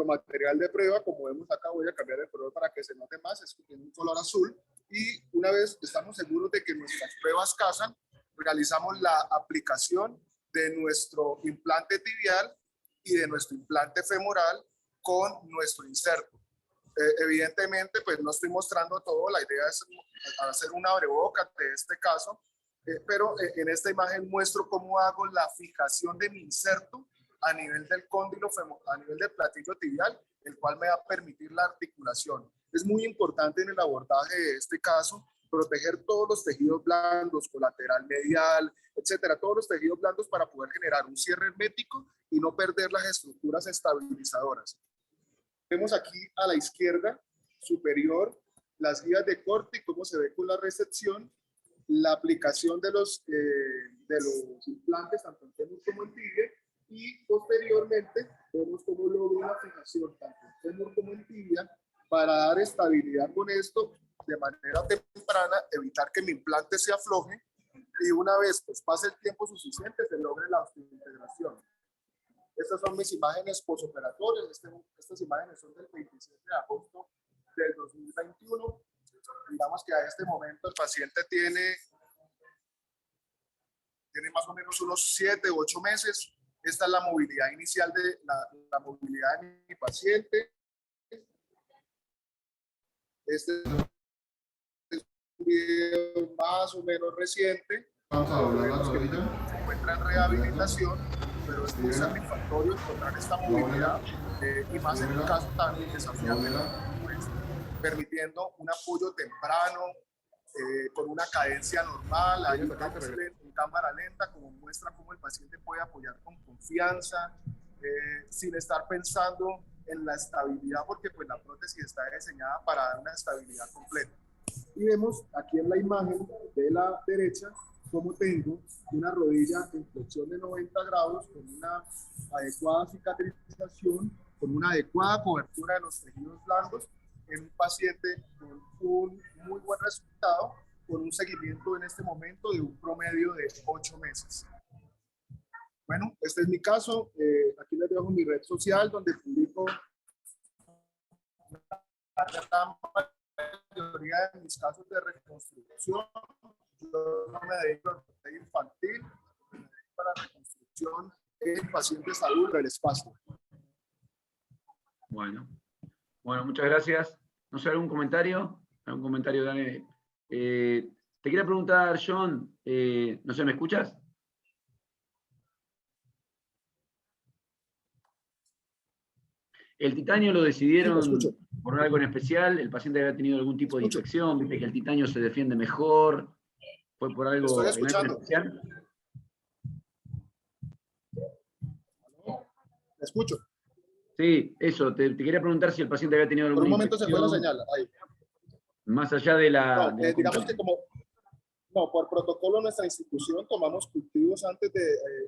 material de prueba. Como vemos acá, voy a cambiar el color para que se note más, es que tiene un color azul, y una vez estamos seguros de que nuestras pruebas casan, realizamos la aplicación de nuestro implante tibial y de nuestro implante femoral con nuestro inserto. Evidentemente, pues no estoy mostrando todo, la idea es hacer una abrebocas de este caso, pero en esta imagen muestro cómo hago la fijación de mi inserto a nivel del cóndilo femoral, a nivel del platillo tibial, el cual me va a permitir la articulación. Es muy importante en el abordaje de este caso proteger todos los tejidos blandos, colateral medial, etcétera, todos los tejidos blandos para poder generar un cierre hermético y no perder las estructuras estabilizadoras. Vemos aquí a la izquierda superior las guías de corte y cómo se ve con la recepción, la aplicación de los implantes tanto en fémur como en tibia, y posteriormente vemos cómo logro una fijación tanto en fémur como en tibia para dar estabilidad con esto de manera temprana, evitar que mi implante se afloje, y una vez pues pase el tiempo suficiente se logre la osteointegración. Estas son mis imágenes posoperatorias. Estas imágenes son del 27 de agosto del 2021. Digamos que a este momento el paciente tiene más o menos unos 7 u 8 meses. Esta es la movilidad inicial de la movilidad de mi paciente. Este es un video más o menos reciente. Vamos a doblar la rodilla. Se encuentra en rehabilitación, pero es muy satisfactorio encontrar esta movilidad y más en un caso tan desafiante, pues, permitiendo un apoyo temprano, con una cadencia normal, hay en cámara lenta, como muestra cómo el paciente puede apoyar con confianza, sin estar pensando en la estabilidad, porque pues la prótesis está diseñada para dar una estabilidad completa. Y vemos aquí en la imagen de la derecha cómo tengo una rodilla en flexión de 90 grados con una adecuada cicatrización, con una adecuada cobertura de los tejidos blandos, en un paciente con un muy buen resultado, con un seguimiento en este momento de un promedio de 8 meses. Bueno, este es mi caso. Aquí les dejo mi red social donde publico la gran mayoría de mis casos de reconstrucción. Yo no me dedico a la infantil, me dedico a la reconstrucción en pacientes adultos del espacio. Bueno, muchas gracias. No sé, ¿algún comentario? ¿Algún comentario, Dani? Te quería preguntar, John, no sé, ¿me escuchas? El titanio lo Sí, te decidieron escucho. por algo en especial, el paciente había tenido algún tipo de Escucho. infección, viste que el titanio se defiende mejor, fue por Te estoy algo en escuchando. especial. Te escucho. Sí, eso, te quería preguntar si el paciente había tenido Por alguna un momento se fue la infección, señal. Ahí. más allá de la... No, de la digamos compra. que como, no, por protocolo de nuestra institución tomamos cultivos antes de,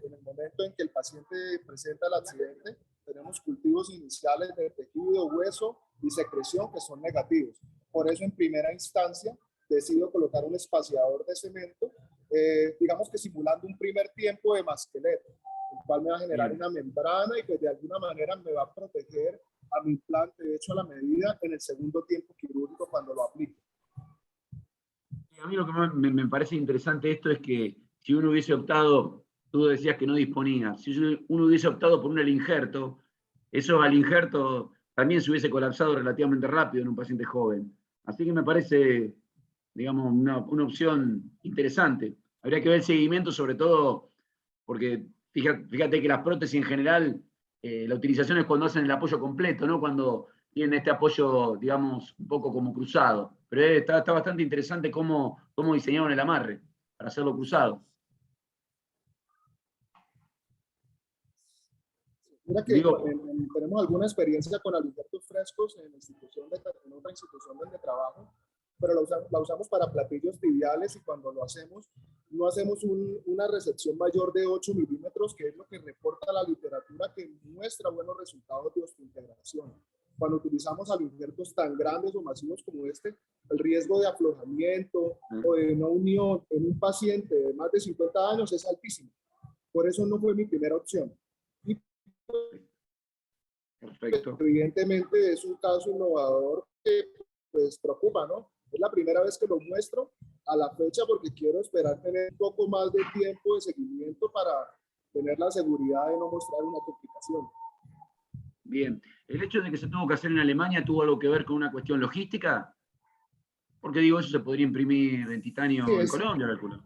en el momento en que el paciente presenta el accidente, tenemos cultivos iniciales de tejido, hueso y secreción que son negativos. Por eso en primera instancia decido colocar un espaciador de cemento, digamos que simulando un primer tiempo de masqueleto, el cual me va a generar Bien. una membrana y pues de alguna manera me va a proteger a mi implante hecho a la medida en el segundo tiempo quirúrgico cuando lo aplique. A mí lo que más me parece interesante esto es que si uno hubiese optado, tú decías que no disponía, si uno hubiese optado por un injerto, eso al injerto también se hubiese colapsado relativamente rápido en un paciente joven. Así que me parece, digamos, una opción interesante. Habría que ver el seguimiento, sobre todo, porque fíjate que las prótesis en general, la utilización es cuando hacen el apoyo completo, ¿no? Cuando tienen este apoyo, digamos, un poco como cruzado. Pero está bastante interesante cómo diseñaron el amarre para hacerlo cruzado. Mira que Digo, tenemos alguna experiencia con alimentos frescos en otra institución donde trabajo, pero la usamos para platillos tibiales y cuando lo hacemos, no hacemos una recepción mayor de 8 milímetros, que es lo que reporta la literatura que muestra buenos resultados de osteointegración. Cuando utilizamos alimentos tan grandes o masivos como este, el riesgo de aflojamiento o de no unión en un paciente de más de 50 años es altísimo. Por eso no fue mi primera opción. Y perfecto. evidentemente es un caso innovador que pues preocupa, ¿no? Es la primera vez que lo muestro a la fecha porque quiero esperar tener un poco más de tiempo de seguimiento para tener la seguridad de no mostrar una complicación. Bien. ¿El hecho de que se tuvo que hacer en Alemania tuvo algo que ver con una cuestión logística? Porque digo, eso se podría imprimir en titanio Sí, en Colombia, calculo.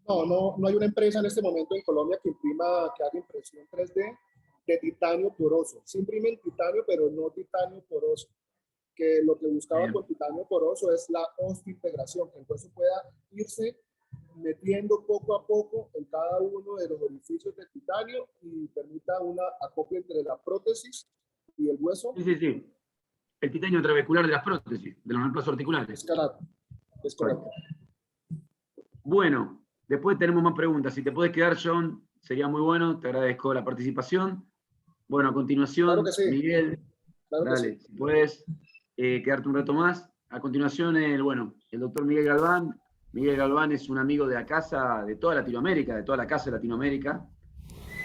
No hay una empresa en este momento en Colombia que haga impresión 3D de titanio poroso. Se imprime en titanio, pero no titanio poroso. Que lo que buscaba Bien. con titanio poroso es la osteointegración, que entonces pueda irse metiendo poco a poco en cada uno de los orificios del titanio y permita una acople entre la prótesis y el hueso. Sí. El titanio trabecular de las prótesis, de los reemplazos articulares. Es correcto. Bueno, después tenemos más preguntas. Si te puedes quedar, John, sería muy bueno. Te agradezco la participación. Bueno, a continuación, Claro que sí. Miguel, Claro que dale, sí. si puedes quedarte un rato más. A continuación, el doctor Miguel Galván. Miguel Galván es un amigo de la casa, de toda Latinoamérica, de toda la casa de Latinoamérica.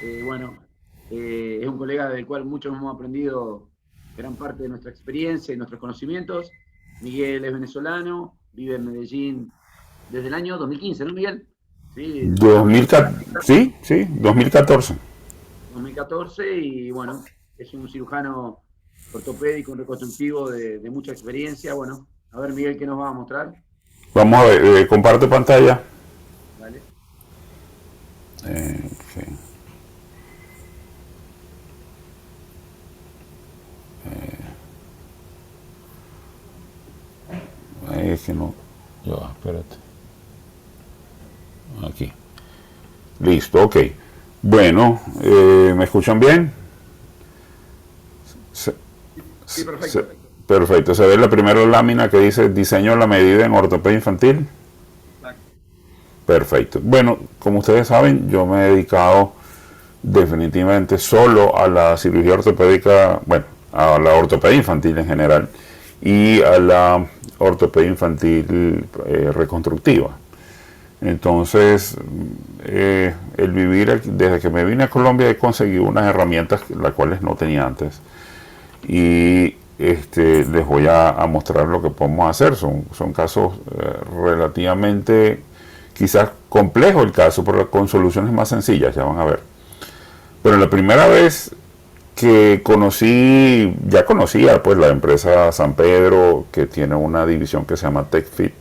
Es un colega del cual muchos hemos aprendido gran parte de nuestra experiencia y nuestros conocimientos. Miguel es venezolano, vive en Medellín desde el año 2015, ¿no, Miguel? Sí, 2014. Sí, 2014. 2014, y bueno, es un cirujano ortopédico, reconstructivo de mucha experiencia. Bueno, a ver, Miguel, ¿qué nos va a mostrar? Vamos a ver, comparte pantalla. Vale. Sí. Es que no. Ya, espérate. Aquí. Listo, ok. Bueno, ¿me escuchan bien? Sí, perfecto. Perfecto. Se ve la primera lámina que dice diseño a la medida en ortopedia infantil. Exacto. Perfecto. Bueno, como ustedes saben, yo me he dedicado definitivamente solo a la cirugía ortopédica, bueno, a la ortopedia infantil en general y a la ortopedia infantil reconstructiva. Entonces, el vivir aquí, desde que me vine a Colombia he conseguido unas herramientas las cuales no tenía antes. Y les voy a mostrar lo que podemos hacer. Son casos relativamente, quizás complejo el caso, pero con soluciones más sencillas, ya van a ver. Pero la primera vez que ya conocía pues la empresa San Pedro, que tiene una división que se llama TechFit,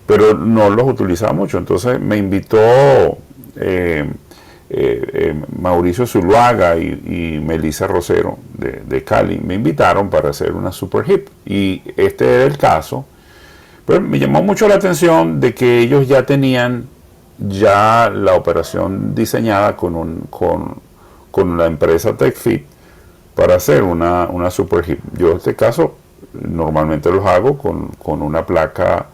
pero no los utilizaba mucho. Entonces me invitó Mauricio Zuluaga y Melissa Rosero de Cali me invitaron para hacer una super hip. Y este era el caso. Pero me llamó mucho la atención de que ellos ya tenían ya la operación diseñada con la empresa TechFit para hacer una super hip. Yo en este caso normalmente los hago con una placa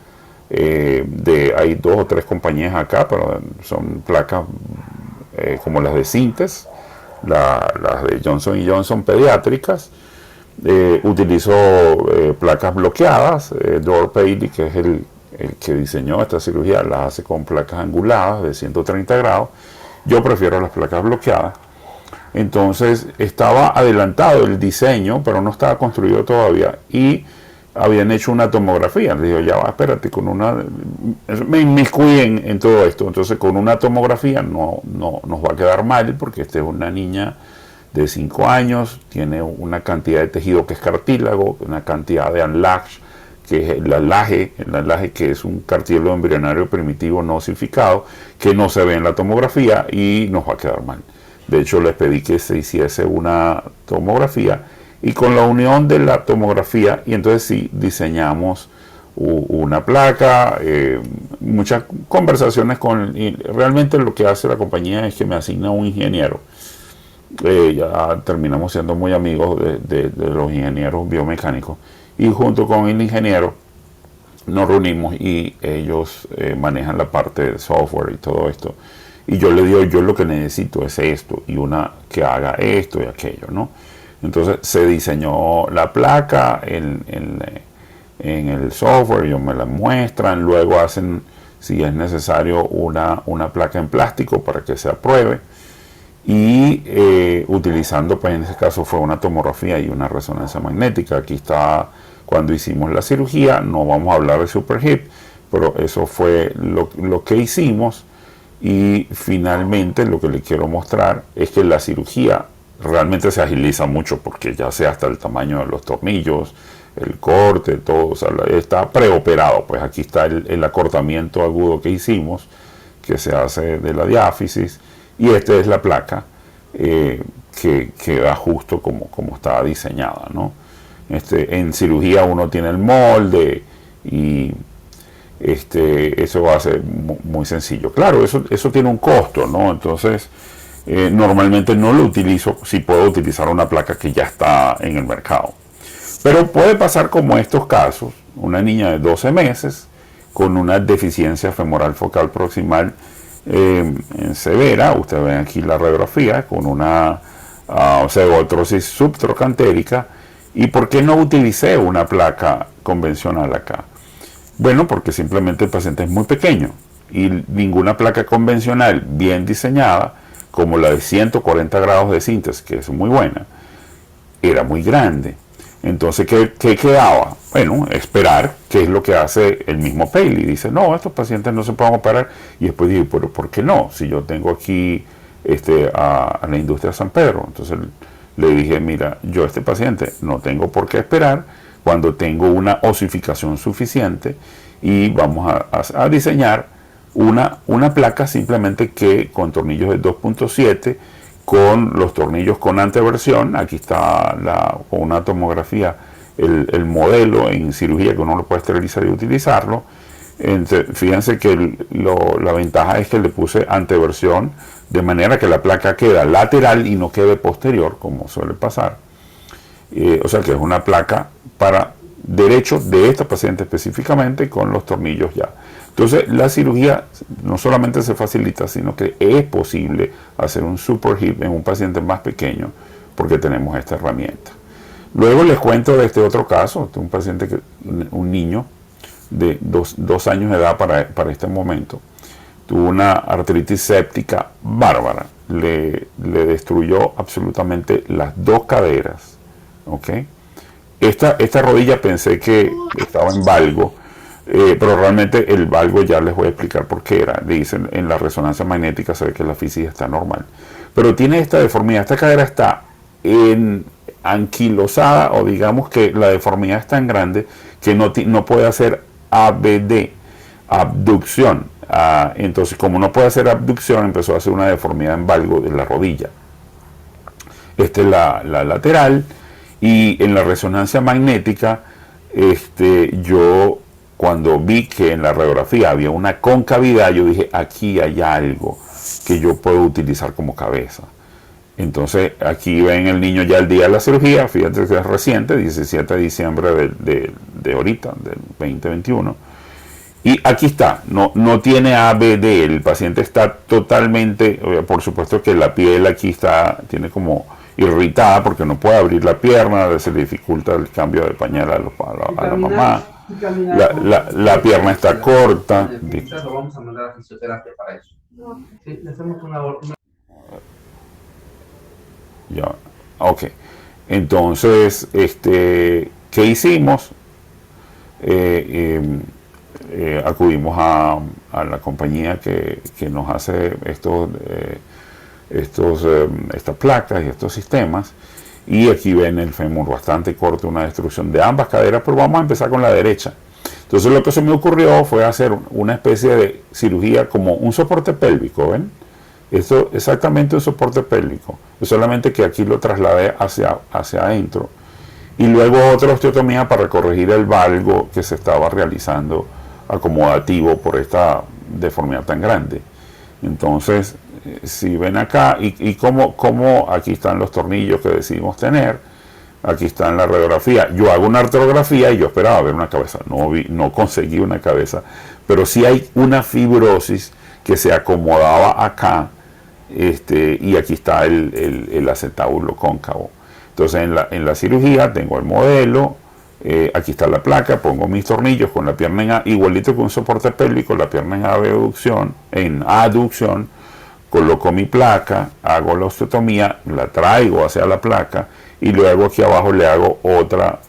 hay 2 o 3 compañías acá, pero son placas como las de Synthes, las de Johnson & Johnson pediátricas. Utilizo placas bloqueadas. Dor Paley, que es el que diseñó esta cirugía, las hace con placas anguladas de 130 grados. Yo prefiero las placas bloqueadas. Entonces estaba adelantado el diseño, pero no estaba construido todavía, y habían hecho una tomografía. Le digo, ya va, espérate, me inmiscuí en todo esto. Entonces con una tomografía no nos va a quedar mal, porque esta es una niña de 5 años, tiene una cantidad de tejido que es cartílago, una cantidad de enlarge, que es el enlaje que es un cartílago embrionario primitivo no osificado, que no se ve en la tomografía y nos va a quedar mal. De hecho, les pedí que se hiciese una tomografía, y con la unión de la tomografía, y entonces sí diseñamos una placa, muchas conversaciones y realmente lo que hace la compañía es que me asigna un ingeniero. Ya terminamos siendo muy amigos de los ingenieros biomecánicos, y junto con el ingeniero nos reunimos y ellos manejan la parte de software y todo esto. Y yo le digo, yo lo que necesito es esto, y una que haga esto y aquello, ¿no? Entonces se diseñó la placa en el software, ellos me la muestran, luego hacen, si es necesario, una placa en plástico para que se apruebe, y utilizando, pues en ese caso fue una tomografía y una resonancia magnética. Aquí está cuando hicimos la cirugía. No vamos a hablar de super hip, pero eso fue lo que hicimos. Y finalmente lo que les quiero mostrar es que la cirugía realmente se agiliza mucho, porque ya sea hasta el tamaño de los tornillos, el corte, todo, o sea, está preoperado. Pues aquí está el acortamiento agudo que hicimos, que se hace de la diáfisis, y esta es la placa que da justo como estaba diseñada, ¿no? En cirugía uno tiene el molde, y eso va a ser muy sencillo. Claro, eso tiene un costo, ¿no? Entonces normalmente no lo utilizo si puedo utilizar una placa que ya está en el mercado. Pero puede pasar como estos casos: una niña de 12 meses con una deficiencia femoral focal proximal severa. Ustedes ven aquí la radiografía con una osteoartrosis subtrocantérica. ¿Y por qué no utilicé una placa convencional acá? Bueno, porque simplemente el paciente es muy pequeño, y ninguna placa convencional bien diseñada, como la de 140 grados de Synthes, que es muy buena, era muy grande. Entonces, ¿qué quedaba? Bueno, esperar, que es lo que hace el mismo Paley. Dice, no, estos pacientes no se pueden operar. Y después digo, pero ¿por qué no? Si yo tengo aquí a la industria San Pedro. Entonces le dije, mira, yo a este paciente no tengo por qué esperar, cuando tengo una osificación suficiente, y vamos a diseñar una placa simplemente que con tornillos de 2.7, con los tornillos con anteversión. Aquí está con una tomografía el modelo en cirugía, que uno lo puede esterilizar y utilizarlo. Fíjense que la ventaja es que le puse anteversión, de manera que la placa queda lateral y no quede posterior, como suele pasar. O sea que es una placa para derecho de esta paciente específicamente, con los tornillos ya. Entonces la cirugía no solamente se facilita, sino que es posible hacer un super hip en un paciente más pequeño, porque tenemos esta herramienta. Luego les cuento de este otro caso, de un paciente, un niño de 2 años de edad para este momento. Tuvo una artritis séptica bárbara, le destruyó absolutamente las 2 caderas, ¿ok? Esta rodilla pensé que estaba en valgo, pero realmente el valgo, ya les voy a explicar por qué era. Dicen, en la resonancia magnética se ve que la física está normal, pero tiene esta deformidad. Esta cadera está anquilosada, o digamos que la deformidad es tan grande que no puede hacer ABD, abducción. Entonces, como no puede hacer abducción, empezó a hacer una deformidad en valgo de la rodilla. Esta es la lateral, y en la resonancia magnética, yo cuando vi que en la radiografía había una concavidad, yo dije, aquí hay algo que yo puedo utilizar como cabeza. Entonces, aquí ven el niño ya el día de la cirugía, fíjate que es reciente, 17 de diciembre de ahorita, del 2021. Y aquí está, no tiene ABD, el paciente está totalmente, por supuesto que la piel aquí tiene como irritada porque no puede abrir la pierna, se le dificulta el cambio de pañal a la mamá. La pierna está corta. Lo vamos a mandar a fisioterapia para eso. Sí, le hacemos una... Ya, ok. Entonces, ¿qué hicimos? Acudimos a la compañía que nos hace estas placas y estos sistemas, y aquí ven el fémur bastante corto, una destrucción de ambas caderas, pero vamos a empezar con la derecha. Entonces lo que se me ocurrió fue hacer una especie de cirugía como un soporte pélvico, ¿ven? Esto exactamente un soporte pélvico, solamente que aquí lo trasladé hacia adentro, y luego otra osteotomía para corregir el valgo que se estaba realizando acomodativo por esta deformidad tan grande. Entonces, si ven acá, y como aquí están los tornillos que decidimos tener, aquí está en la radiografía. Yo hago una artrografía y yo esperaba ver una cabeza, no conseguí una cabeza, pero sí hay una fibrosis que se acomodaba acá, y aquí está el acetábulo cóncavo. Entonces en la cirugía tengo el modelo, aquí está la placa, pongo mis tornillos con la pierna en A, igualito que un soporte pélvico, la pierna en aducción, coloco mi placa, hago la osteotomía, la traigo hacia la placa, y luego aquí abajo le hago otra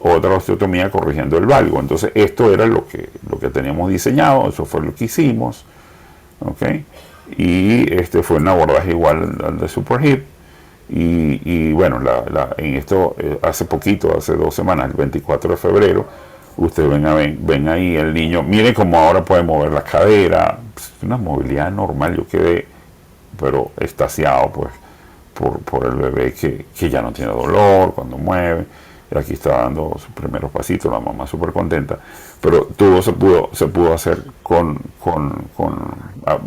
osteotomía corrigiendo el valgo. Entonces esto era lo que teníamos diseñado, eso fue lo que hicimos, ¿ok? Y fue un abordaje igual al de Super Hip. Y bueno, en esto hace poquito, hace 2 semanas, el 24 de febrero, ustedes ven ahí el niño, miren cómo ahora puede mover la cadera, pues, una movilidad normal. Yo quedé, pero extasiado pues por el bebé que ya no tiene dolor cuando mueve. Y aquí está dando sus primeros pasitos, la mamá súper contenta, pero todo se pudo hacer con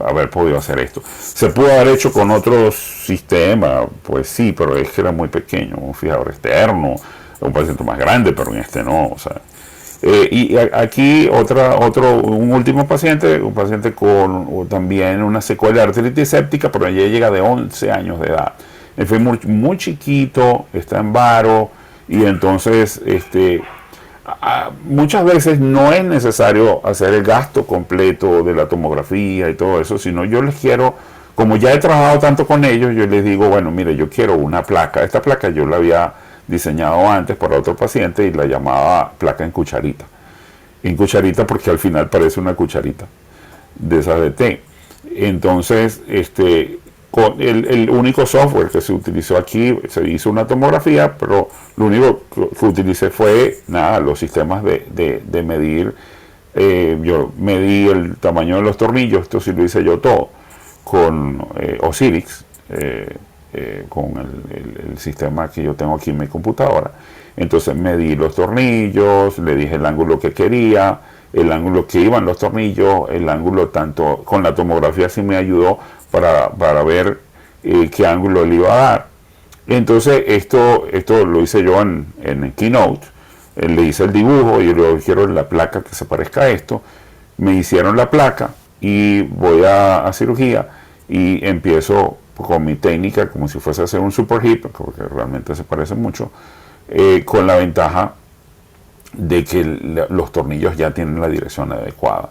haber podido hacer esto. Se pudo haber hecho con otro sistema, pues sí, pero es que era muy pequeño, un fijador externo, un paciente más grande, pero en este no, o sea. Y aquí un último paciente, un paciente con también una secuela de artritis séptica, pero ya llega de 11 años de edad. Él fue muy chiquito, está en varo, y entonces muchas veces no es necesario hacer el gasto completo de la tomografía y todo eso, sino yo les quiero, como ya he trabajado tanto con ellos, yo les digo, bueno, mire, yo quiero una placa. Esta placa yo la había diseñado antes para otro paciente y la llamaba placa en cucharita. En cucharita porque al final parece una cucharita de esas de té. Entonces, con el único software que se utilizó aquí, se hizo una tomografía, pero lo único que utilicé fue los sistemas de medir. Yo medí el tamaño de los tornillos, esto sí lo hice yo todo, con Osirix, con el sistema que yo tengo aquí en mi computadora. Entonces medí los tornillos, le dije el ángulo que quería, el ángulo que iban los tornillos, el ángulo tanto con la tomografía sí me ayudó para ver qué ángulo le iba a dar. Entonces esto lo hice yo en Keynote, le hice el dibujo y luego quiero la placa que se parezca a esto. Me hicieron la placa y voy a cirugía y empiezo con mi técnica como si fuese a hacer un super hip, porque realmente se parece mucho, con la ventaja de que los tornillos ya tienen la dirección adecuada.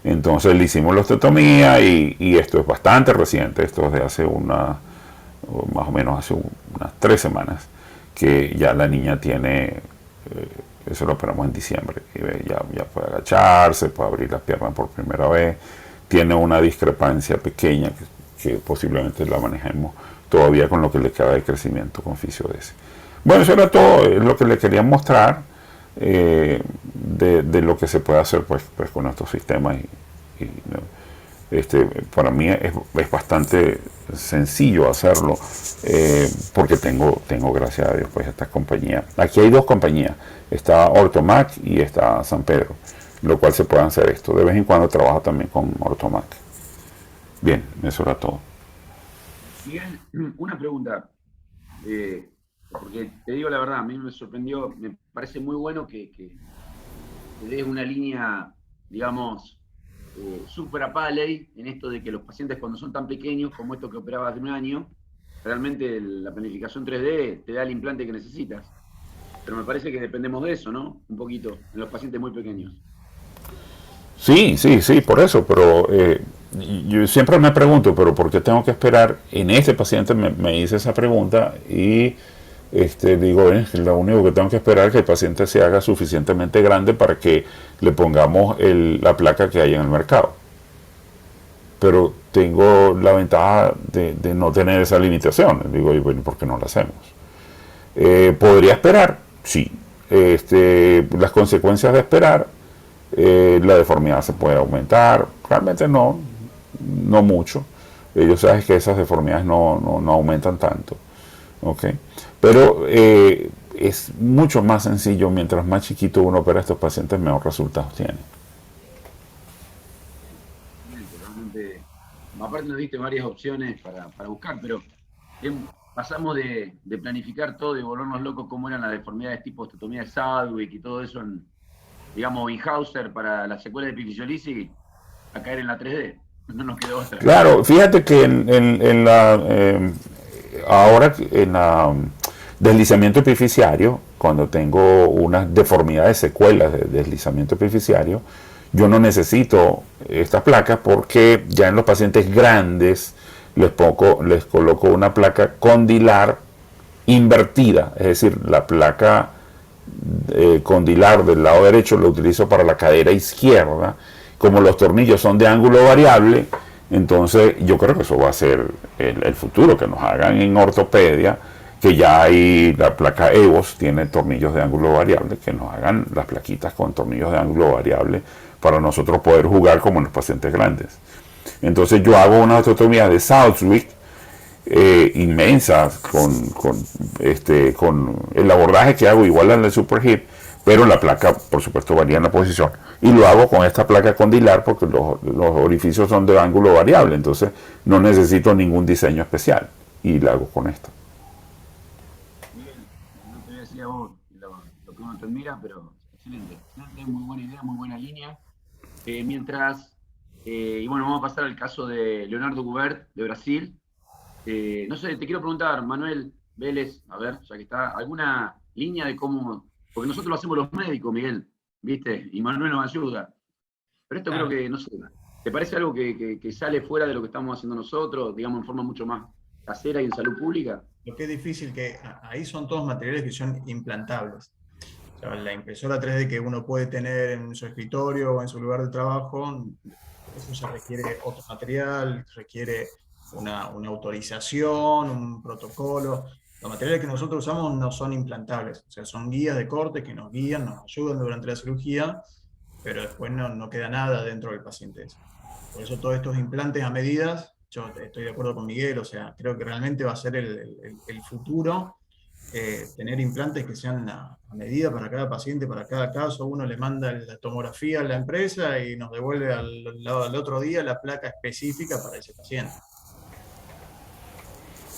Entonces le hicimos la osteotomía y esto es bastante reciente, esto es de hace más o menos hace unas 3 semanas, que ya la niña tiene, eso lo operamos en diciembre, y ya puede agacharse, puede abrir las piernas por primera vez, tiene una discrepancia pequeña que posiblemente la manejemos todavía con lo que le queda de crecimiento con fisiodese. Bueno, eso era todo, es lo que le quería mostrar de lo que se puede hacer pues con estos sistemas ¿no? Para mí es bastante sencillo hacerlo, porque tengo, gracias a Dios, pues estas compañías. Aquí hay dos compañías, está Ortomac y está San Pedro, lo cual se puede hacer esto. De vez en cuando trabajo también con Ortomac. Bien, eso era todo. Miguel, una pregunta, porque te digo la verdad, a mí me sorprendió, me parece muy bueno que des una línea, digamos, supera ley en esto de que los pacientes cuando son tan pequeños como estos que operabas de un año, realmente la planificación 3D te da el implante que necesitas. Pero me parece que dependemos de eso, ¿no? Un poquito, en los pacientes muy pequeños. Sí, por eso, pero yo siempre me pregunto, pero ¿por qué tengo que esperar? En este paciente me hice esa pregunta y digo, lo único que tengo que esperar es que el paciente se haga suficientemente grande para que le pongamos la placa que hay en el mercado. Pero tengo la ventaja de no tener esa limitación. Digo, bueno, ¿por qué no la hacemos? ¿Podría esperar? Sí. Las consecuencias de esperar, la deformidad se puede aumentar, realmente no mucho. Ellos saben que esas deformidades no aumentan tanto. ¿Okay? Pero es mucho más sencillo, mientras más chiquito uno opera a estos pacientes, mejor resultados tienen. Realmente, aparte nos diste varias opciones para buscar, pero pasamos de planificar todo y volvernos locos como eran las deformidades tipo osteotomía de Sadwick y todo eso, digamos, Weinhauser para las secuelas de epifisiolisis, a caer en la 3D. No nos quedó otra. Claro, fíjate que ahora en la deslizamiento epifisiario, cuando tengo unas deformidades, secuelas de deslizamiento epifisiario, yo no necesito estas placas porque ya en los pacientes grandes les coloco una placa condilar invertida, es decir, la placa condilar del lado derecho lo utilizo para la cadera izquierda. Como los tornillos son de ángulo variable, entonces yo creo que eso va a ser el futuro, que nos hagan en ortopedia, que ya hay la placa EVOS, tiene tornillos de ángulo variable, que nos hagan las plaquitas con tornillos de ángulo variable para nosotros poder jugar como en los pacientes grandes. Entonces yo hago una osteotomía de Southwick inmensas con el abordaje que hago igual al de Superhip, pero la placa por supuesto varía en la posición, y lo hago con esta placa condilar porque los orificios son de ángulo variable, entonces no necesito ningún diseño especial y la hago con esto. Miguel, no te voy a decir a vos lo que uno te admira, pero excelente, muy buena idea, muy buena línea. Y bueno, vamos a pasar al caso de Leonardo Gubert de Brasil. No sé, te quiero preguntar, Manuel Vélez, a ver, ya que está, ¿alguna línea de cómo? Porque nosotros lo hacemos los médicos, Miguel, ¿viste? Y Manuel nos ayuda. Pero esto creo que, no sé, ¿te parece algo que sale fuera de lo que estamos haciendo nosotros, digamos, en forma mucho más casera y en salud pública? Lo que es difícil, que ahí son todos materiales que son implantables. O sea, la impresora 3D que uno puede tener en su escritorio o en su lugar de trabajo, eso ya requiere otro material, requiere una autorización, un protocolo. Los materiales que nosotros usamos no son implantables, o sea, son guías de corte que nos guían, nos ayudan durante la cirugía, pero después no queda nada dentro del paciente. Por eso todos estos implantes a medidas, yo estoy de acuerdo con Miguel, o sea, creo que realmente va a ser el futuro, tener implantes que sean a medida para cada paciente, para cada caso. Uno le manda la tomografía a la empresa y nos devuelve al otro día la placa específica para ese paciente.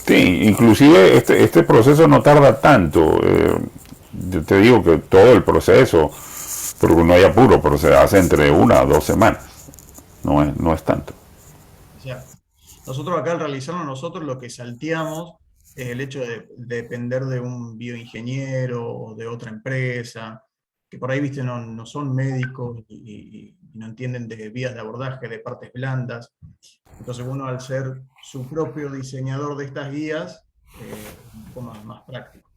Sí, inclusive este proceso no tarda tanto. Yo te digo que todo el proceso, porque no hay apuro, pero se hace entre 1 o 2 semanas. No es tanto. O sea, nosotros acá al realizarlo nosotros lo que salteamos es el hecho de depender de un bioingeniero o de otra empresa, que por ahí, viste, no son médicos y no entienden de vías de abordaje, de partes blandas. Entonces uno, al ser su propio diseñador de estas guías, un poco más práctico.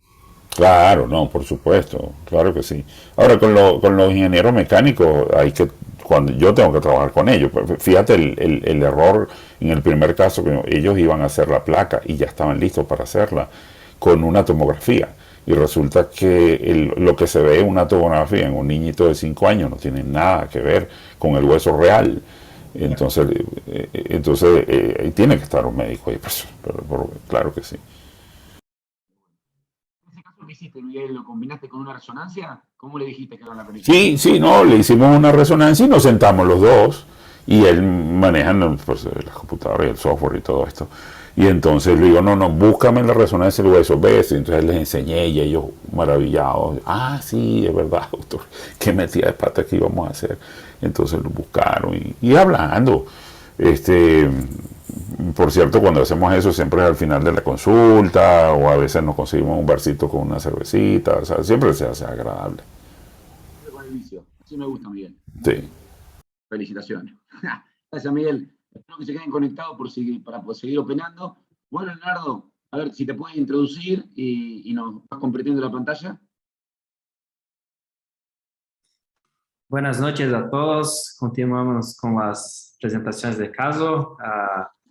Claro, no, por supuesto, claro que sí. Ahora, con los ingenieros mecánicos, cuando yo tengo que trabajar con ellos. Fíjate el error en el primer caso, que ellos iban a hacer la placa y ya estaban listos para hacerla con una tomografía. Y resulta que lo que se ve en una tomografía en un niñito de 5 años no tiene nada que ver con el hueso real. Entonces tiene que estar un médico ahí, pues, claro que sí. En ese caso, ¿qué hiciste, Miguel? ¿Lo combinaste con una resonancia? ¿Cómo le dijiste que era la planificación? Sí, no, le hicimos una resonancia y nos sentamos los dos y él maneja pues, la computadora y el software y todo esto. Y entonces le digo, no, búscame la resonancia del hueso, ¿ves? Y entonces les enseñé y ellos maravillados, sí, es verdad, doctor, qué metida de pata que íbamos a hacer. Entonces lo buscaron y hablando. Por cierto, cuando hacemos eso siempre es al final de la consulta o a veces nos conseguimos un barcito con una cervecita, o sea, siempre se hace agradable. Con el vicio. Así me gusta, Miguel. Sí. Felicitaciones. Gracias, Miguel. Espero que se queden conectados para poder seguir opinando. Bueno, Leonardo, a ver si te puedes introducir y nos vas compartiendo la pantalla. Buenas noches a todos. Continuamos con las presentaciones de caso.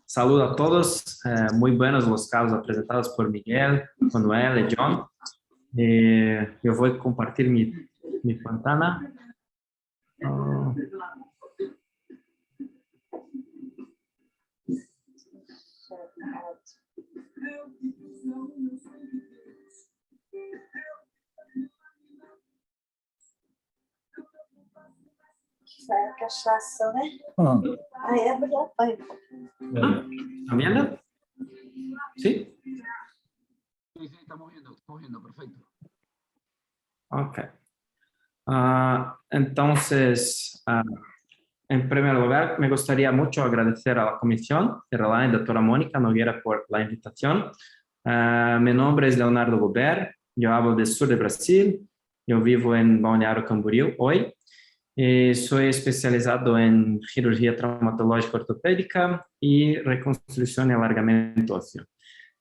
Saludo a todos. Muy buenos los casos presentados por Miguel, Manuel y John. Yo voy a compartir mi pantalla. Será cachaça, né? Ah, é verdade. ¿Están viendo? ¿Sí? Sí, estamos viendo, perfecto. Ok. Entonces, en primer lugar, me gustaría mucho agradecer a la Comisión de la doctora Mónica Noguera por la invitación. Mi nombre es Leonardo Gobert, yo hablo del sur de Brasil, yo vivo en Balneário Camboriú hoy. Soy especializado en cirugía traumatológica ortopédica y reconstrucción y alargamiento óseo.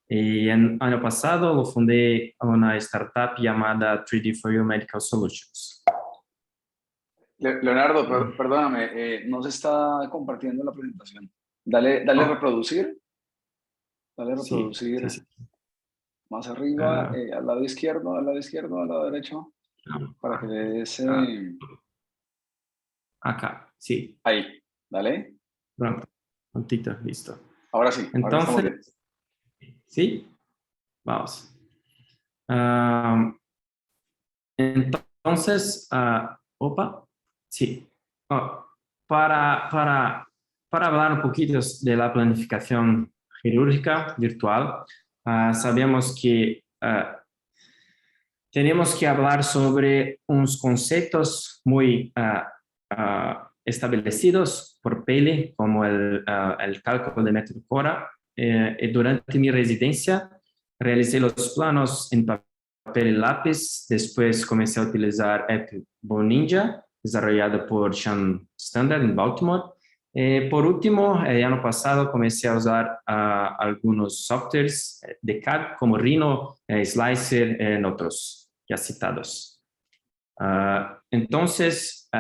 Y en año pasado lo fundé una startup llamada 3D4U Medical Solutions. Leonardo, perdóname, no se está compartiendo la presentación. Dale reproducir. Dale reproducir. Sí. Más arriba, al lado izquierdo, al lado derecho, para que le des... Acá, sí. Ahí, dale. Pronto, puntito, listo. Ahora sí. Entonces, ¿sí? Vamos. Entonces, sí. Para hablar un poquito de la planificación quirúrgica virtual, sabemos que tenemos que hablar sobre unos conceptos muy establecidos por Paley, como el cálculo de método Cora. Durante mi residencia realicé los planos en papel y lápiz, después comencé a utilizar app Boninja, desarrollado por Sean Standard en Baltimore. Por último, el año pasado comencé a usar algunos softwares de CAD como Rhino, Slicer y otros ya citados. Entonces,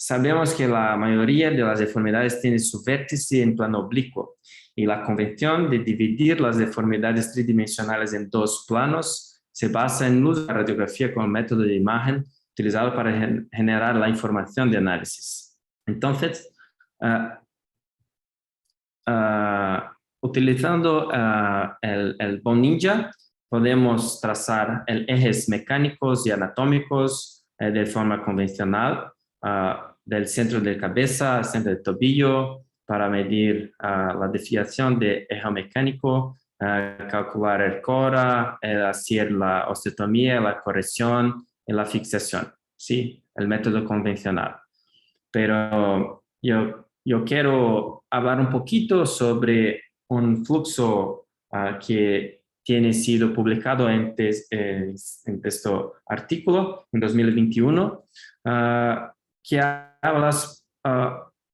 sabemos que la mayoría de las deformidades tiene su vértice en plano oblicuo y la convención de dividir las deformidades tridimensionales en dos planos se basa en el uso de la radiografía como método de imagen utilizado para generar la información de análisis. Entonces, utilizando el Boninja, podemos trazar ejes mecánicos y anatómicos de forma convencional, del centro de cabeza al centro del tobillo, para medir la desviación de eje mecánico, calcular el Cora, hacer la osteotomía, la corrección y la fixación. Sí, el método convencional. Pero yo quiero hablar un poquito sobre un flujo que tiene sido publicado en este artículo en 2021, que habla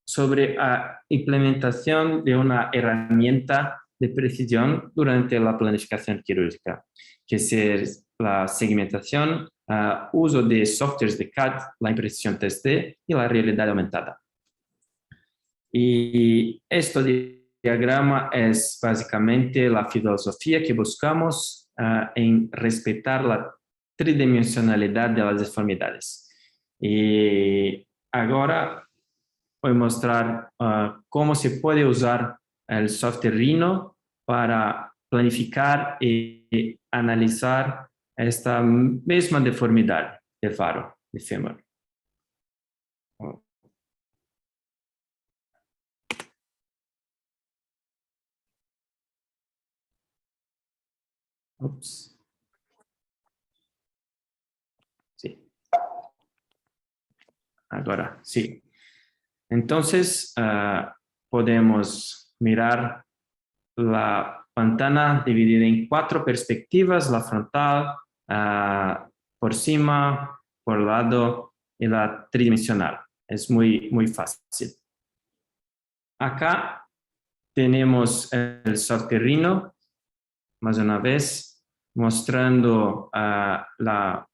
sobre la implementación de una herramienta de precisión durante la planificación quirúrgica, que es la segmentación, uso de softwares de CAD, la impresión 3D y la realidad aumentada. Y este diagrama es básicamente la filosofía que buscamos en respetar la tridimensionalidad de las deformidades. Y ahora voy a mostrar cómo se puede usar el software Rhino para planificar y analizar esta misma deformidad del faro, de fémur. Ups. Sí. Ahora, sí. Entonces, podemos mirar la ventana dividida en 4 perspectivas, la frontal, por cima, por lado y la tridimensional. Es muy fácil. Acá tenemos el software Rhino, más una vez, mostrando la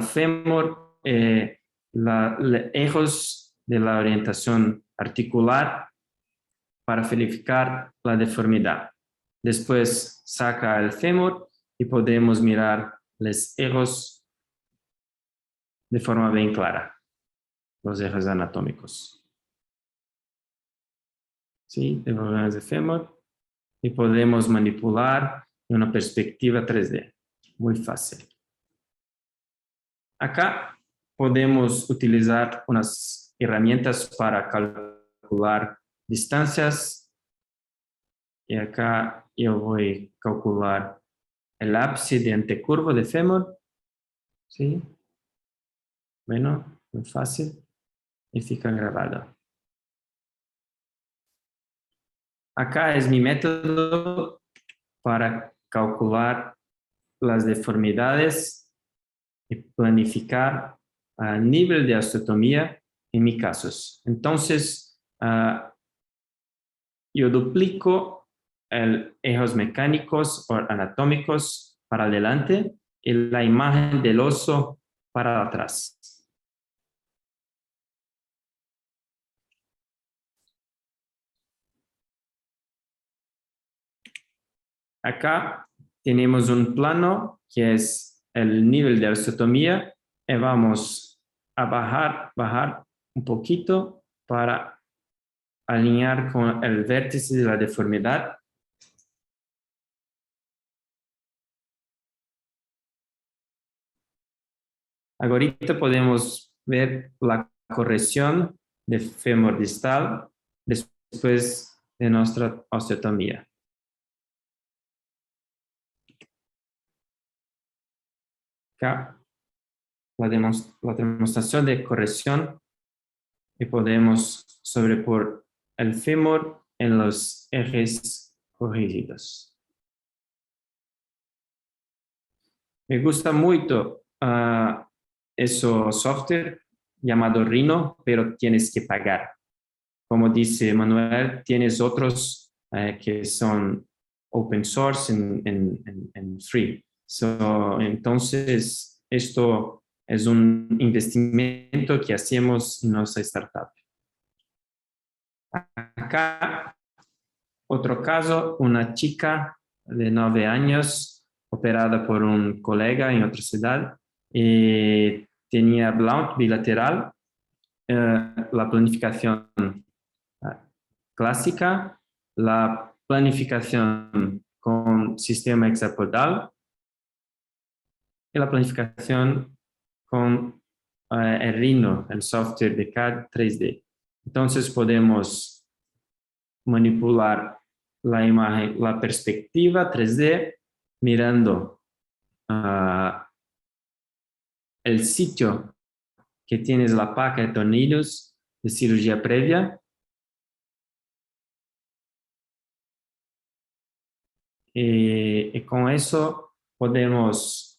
fémur, los ejes de la orientación articular para verificar la deformidad. Después saca el fémur y podemos mirar los ejes de forma bien clara, los ejes anatómicos. ¿Sí? Deformidades de fémur y podemos manipular en una perspectiva 3D. Muy fácil. Acá podemos utilizar unas herramientas para calcular distancias. Y acá yo voy a calcular el ápice antecurvo de fémur. ¿Sí? Bueno, muy fácil. Y fica grabado. Acá es mi método para calcular las deformidades y planificar a nivel de osteotomía en mis casos. Entonces, yo duplico el ejes mecánicos o anatómicos para adelante y la imagen del oso para atrás. Acá tenemos un plano que es el nivel de osteotomía y vamos a bajar un poquito para alinear con el vértice de la deformidad. Ahorita podemos ver la corrección de fémur distal después de nuestra osteotomía. Acá la demostración de corrección y podemos sobrepor el fémur en los ejes corregidos. Me gusta mucho ese software llamado Rhino, pero tienes que pagar. Como dice Manuel, tienes otros que son open source en free. Entonces, esto es un investimento que hacemos en nuestra startup. Acá, otro caso, una chica de 9 años operada por un colega en otra ciudad y tenía blount bilateral, la planificación clásica, la planificación con sistema hexapodal y la planificación con el Rhino, el software de CAD 3D. Entonces podemos manipular la imagen, la perspectiva 3D mirando el sitio que tienes la placa de tornillos de cirugía previa y con eso podemos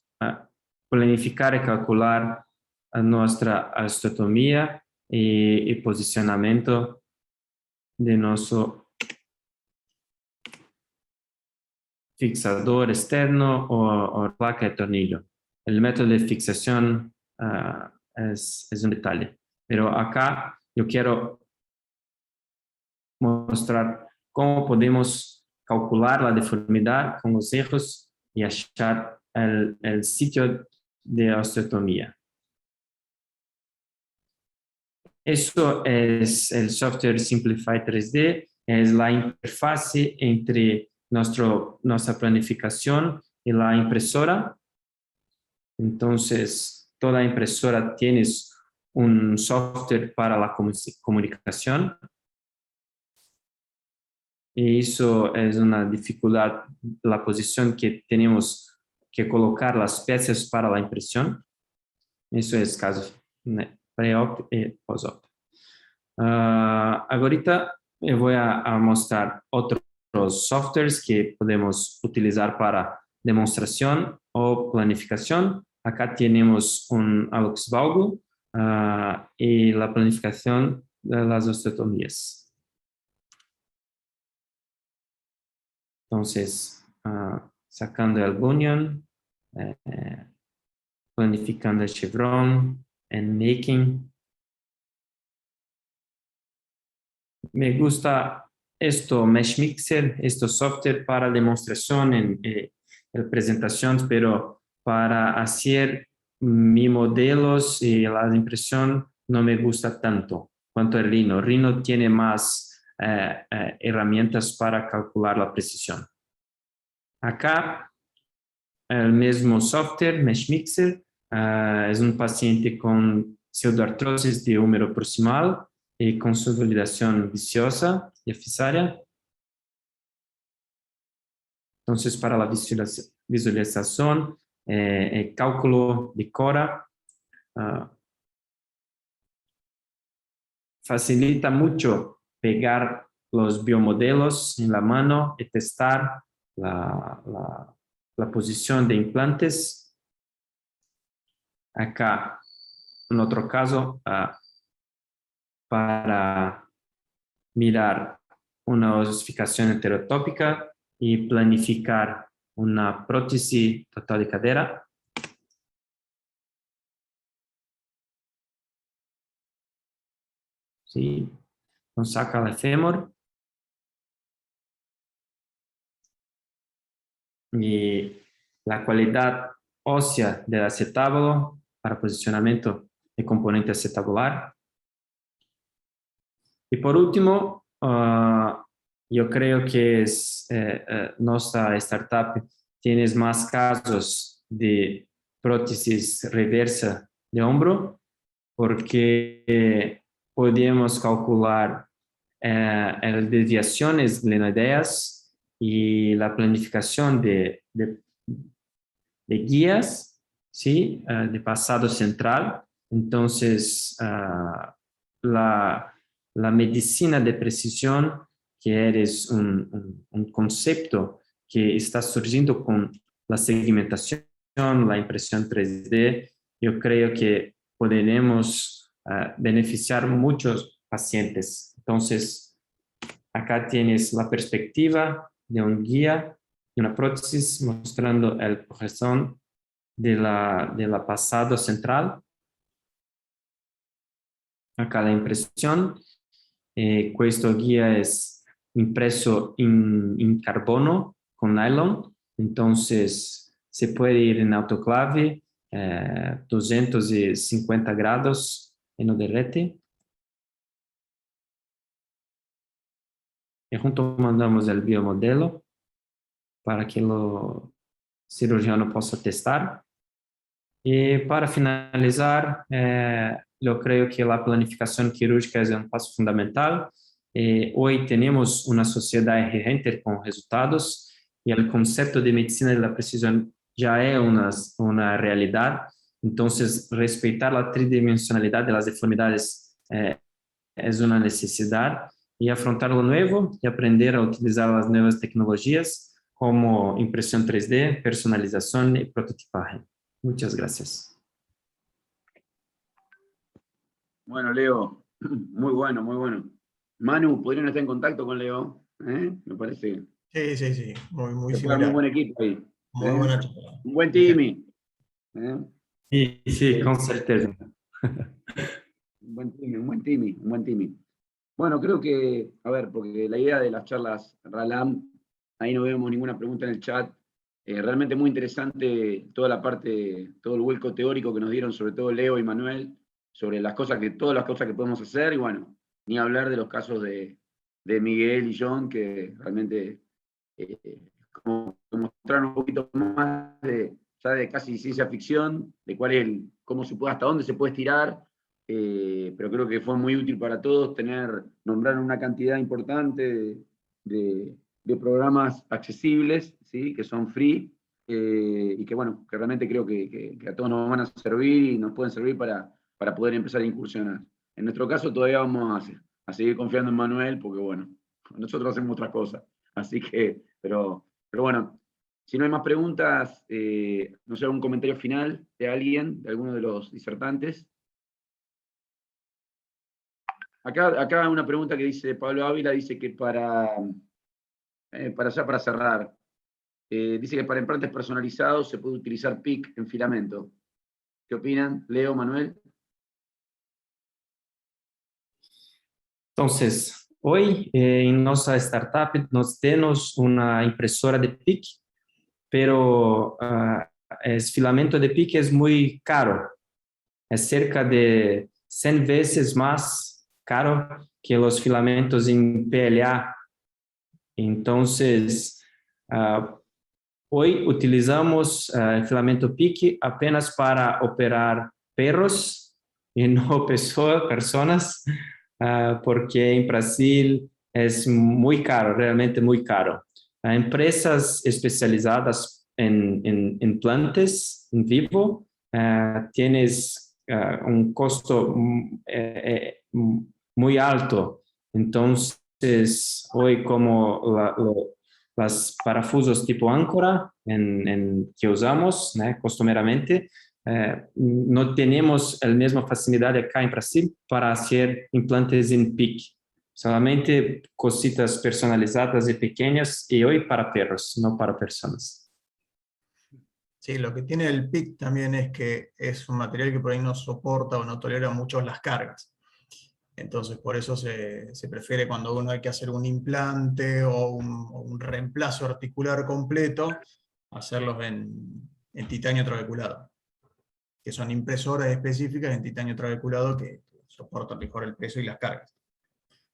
planificar y calcular nuestra osteotomía y posicionamiento de nuestro fixador externo o placa de tornillo. El método de fixación es un detalle, pero acá yo quiero mostrar cómo podemos calcular la deformidad con los ejes y achar el sitio de osteotomía. Eso es el software Simplify 3D, es la interfase entre nuestra planificación y la impresora. Entonces, toda impresora tiene un software para la comunicación. Y eso es una dificultad, la posición que tenemos que colocar las piezas para la impresión. Eso es caso pre-op y post-op. Ahorita voy a mostrar otros softwares que podemos utilizar para demostración o planificación. Acá tenemos un Auxvalgo y la planificación de las osteotomías. Entonces, sacando el bunion, planificando el chevron, en making. Me gusta esto, Mesh Mixer, esto software para demostración en presentación, pero para hacer mis modelos y la impresión no me gusta tanto cuanto el Rhino. Rhino tiene más herramientas para calcular la precisión. Acá, el mismo software, Mesh Mixer, es un paciente con pseudoartrosis de húmero proximal y consolidación viciosa y efisaria. Entonces, para la visualización, el cálculo de Cora, facilita mucho pegar los biomodelos en la mano y testar la posición de implantes. Acá, en otro caso, para mirar una osificación heterotópica y planificar una prótesis total de cadera. Sí, nos saca el fémur. Y la cualidad ósea del acetábulo para posicionamiento de componente acetabular. Y por último, yo creo que nuestra startup tiene más casos de prótesis reversa de hombro, porque podemos calcular las desviaciones glenoideas y la planificación de guías, ¿sí? De pasado central. Entonces, la medicina de precisión, que es un concepto que está surgiendo con la segmentación, la impresión 3D, yo creo que podremos beneficiar muchos pacientes. Entonces, acá tienes la perspectiva de un guía, de una prótesis, mostrando el progresión de la pasado central. Acá la impresión. Questo guía es impreso en carbono con nylon, entonces se puede ir en autoclave 250 grados y no derrete. Y junto mandamos el biomodelo para que el cirujano pueda testar. Y para finalizar, yo creo que la planificación quirúrgica es un paso fundamental. Hoy tenemos una sociedad exigente con resultados y el concepto de medicina de la precisión ya es una realidad. Entonces, respetar la tridimensionalidad de las deformidades es una necesidad, y afrontar lo nuevo y aprender a utilizar las nuevas tecnologías como impresión 3D, personalización y prototipaje. Muchas gracias. Bueno, Leo, muy bueno, muy bueno. Manu, ¿podrían estar en contacto con Leo? Me parece. Sí. Muy Muy similar. buen equipo ahí. Muy buena charla. Un buen team. Sí, con certeza. Un buen team. Bueno, creo que, a ver, porque la idea de las charlas Ralam, ahí no vemos ninguna pregunta en el chat. Realmente muy interesante toda la parte, todo el vuelco teórico que nos dieron, sobre todo Leo y Manuel, sobre todas las cosas que podemos hacer, y bueno, ni hablar de los casos de Miguel y John, que realmente como mostraron un poquito más ya de casi ciencia ficción, de hasta dónde se puede estirar, pero creo que fue muy útil para todos nombrar una cantidad importante de programas accesibles, ¿sí? Que son free, y que bueno, que realmente creo que a todos nos van a servir y nos pueden servir para poder empezar a incursionar. En nuestro caso todavía vamos a seguir confiando en Manuel, porque bueno, nosotros hacemos otras cosas. Así que, pero bueno, si no hay más preguntas, no sé, algún comentario final de alguien, de alguno de los disertantes. Acá una pregunta que dice Pablo Ávila, dice que para cerrar, dice que para implantes personalizados se puede utilizar PIC en filamento. ¿Qué opinan? Leo, Manuel. Entonces, hoy en nuestra startup nos tenemos una impresora de PIC, pero el filamento de PIC es muy caro. Es cerca de 100 veces más caro que los filamentos en PLA. Entonces, hoy utilizamos el filamento PIC apenas para operar perros y no personas, porque en Brasil es muy caro, realmente muy caro. Empresas especializadas en implantes en vivo tienes un costo muy alto. Entonces, hoy como los parafusos tipo áncora que usamos costumeramente, no tenemos la misma facilidad acá en Brasil para hacer implantes en PIC. Solamente cositas personalizadas y pequeñas, y hoy para perros, no para personas. Sí, lo que tiene el PIC también es que es un material que por ahí no soporta o no tolera mucho las cargas. Entonces, por eso se prefiere cuando uno hay que hacer un implante o un reemplazo articular completo, hacerlos en titanio trabeculado, que son impresoras específicas en titanio trabeculado que soportan mejor el peso y las cargas.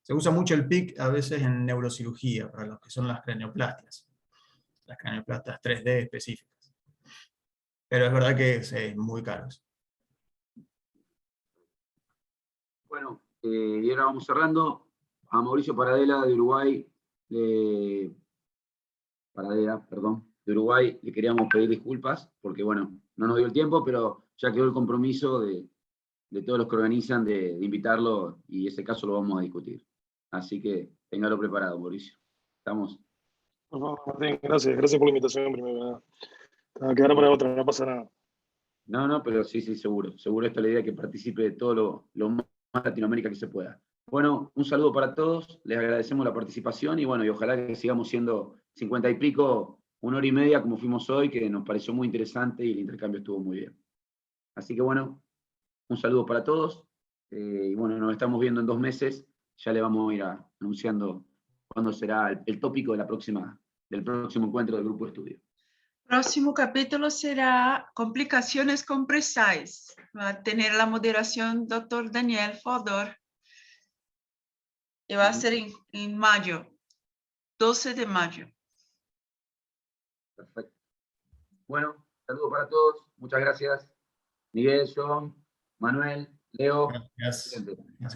Se usa mucho el PIC a veces en neurocirugía, para los que son las cranioplastias 3D específicas. Pero es verdad que es muy caro. Bueno, y ahora vamos cerrando. A Mauricio Paradela de Uruguay, de Uruguay, le queríamos pedir disculpas, porque bueno, no nos dio el tiempo, pero ya quedó el compromiso de todos los que organizan de invitarlo, y ese caso lo vamos a discutir. Así que téngalo preparado, Mauricio. ¿Estamos? Martín, gracias por la invitación primero. Quedará para otra, no pasa nada. No, pero sí, seguro. Seguro esta es la idea, que participe de todo lo más Latinoamérica que se pueda. Bueno, un saludo para todos, les agradecemos la participación, y bueno, y ojalá que sigamos siendo 50 y pico, 1 hora y media como fuimos hoy, que nos pareció muy interesante y el intercambio estuvo muy bien. Así que bueno, un saludo para todos, y bueno, nos estamos viendo en 2 meses, ya le vamos a ir anunciando cuándo será el tópico del próximo encuentro del grupo de estudio. Próximo capítulo será complicaciones con Precise. Va a tener la moderación Dr. Daniel Fodor. Y va a ser en mayo, 12 de mayo. Perfecto. Bueno, saludo para todos. Muchas gracias. Miguel, John, Manuel, Leo. Gracias,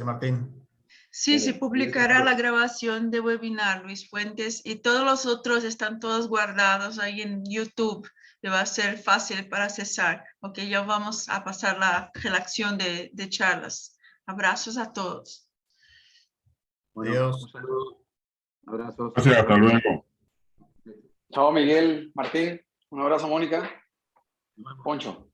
Martín. Sí, se publicará la grabación de webinar, Luis Fuentes, y todos los otros están todos guardados ahí en YouTube. Le va a ser fácil para accesar, porque ya vamos a pasar la relación de charlas. Abrazos a todos. Bueno, Adiós. un saludo. Abrazos. Gracias, hasta luego. Chao, Miguel, Martín. Un abrazo, Mónica. Poncho.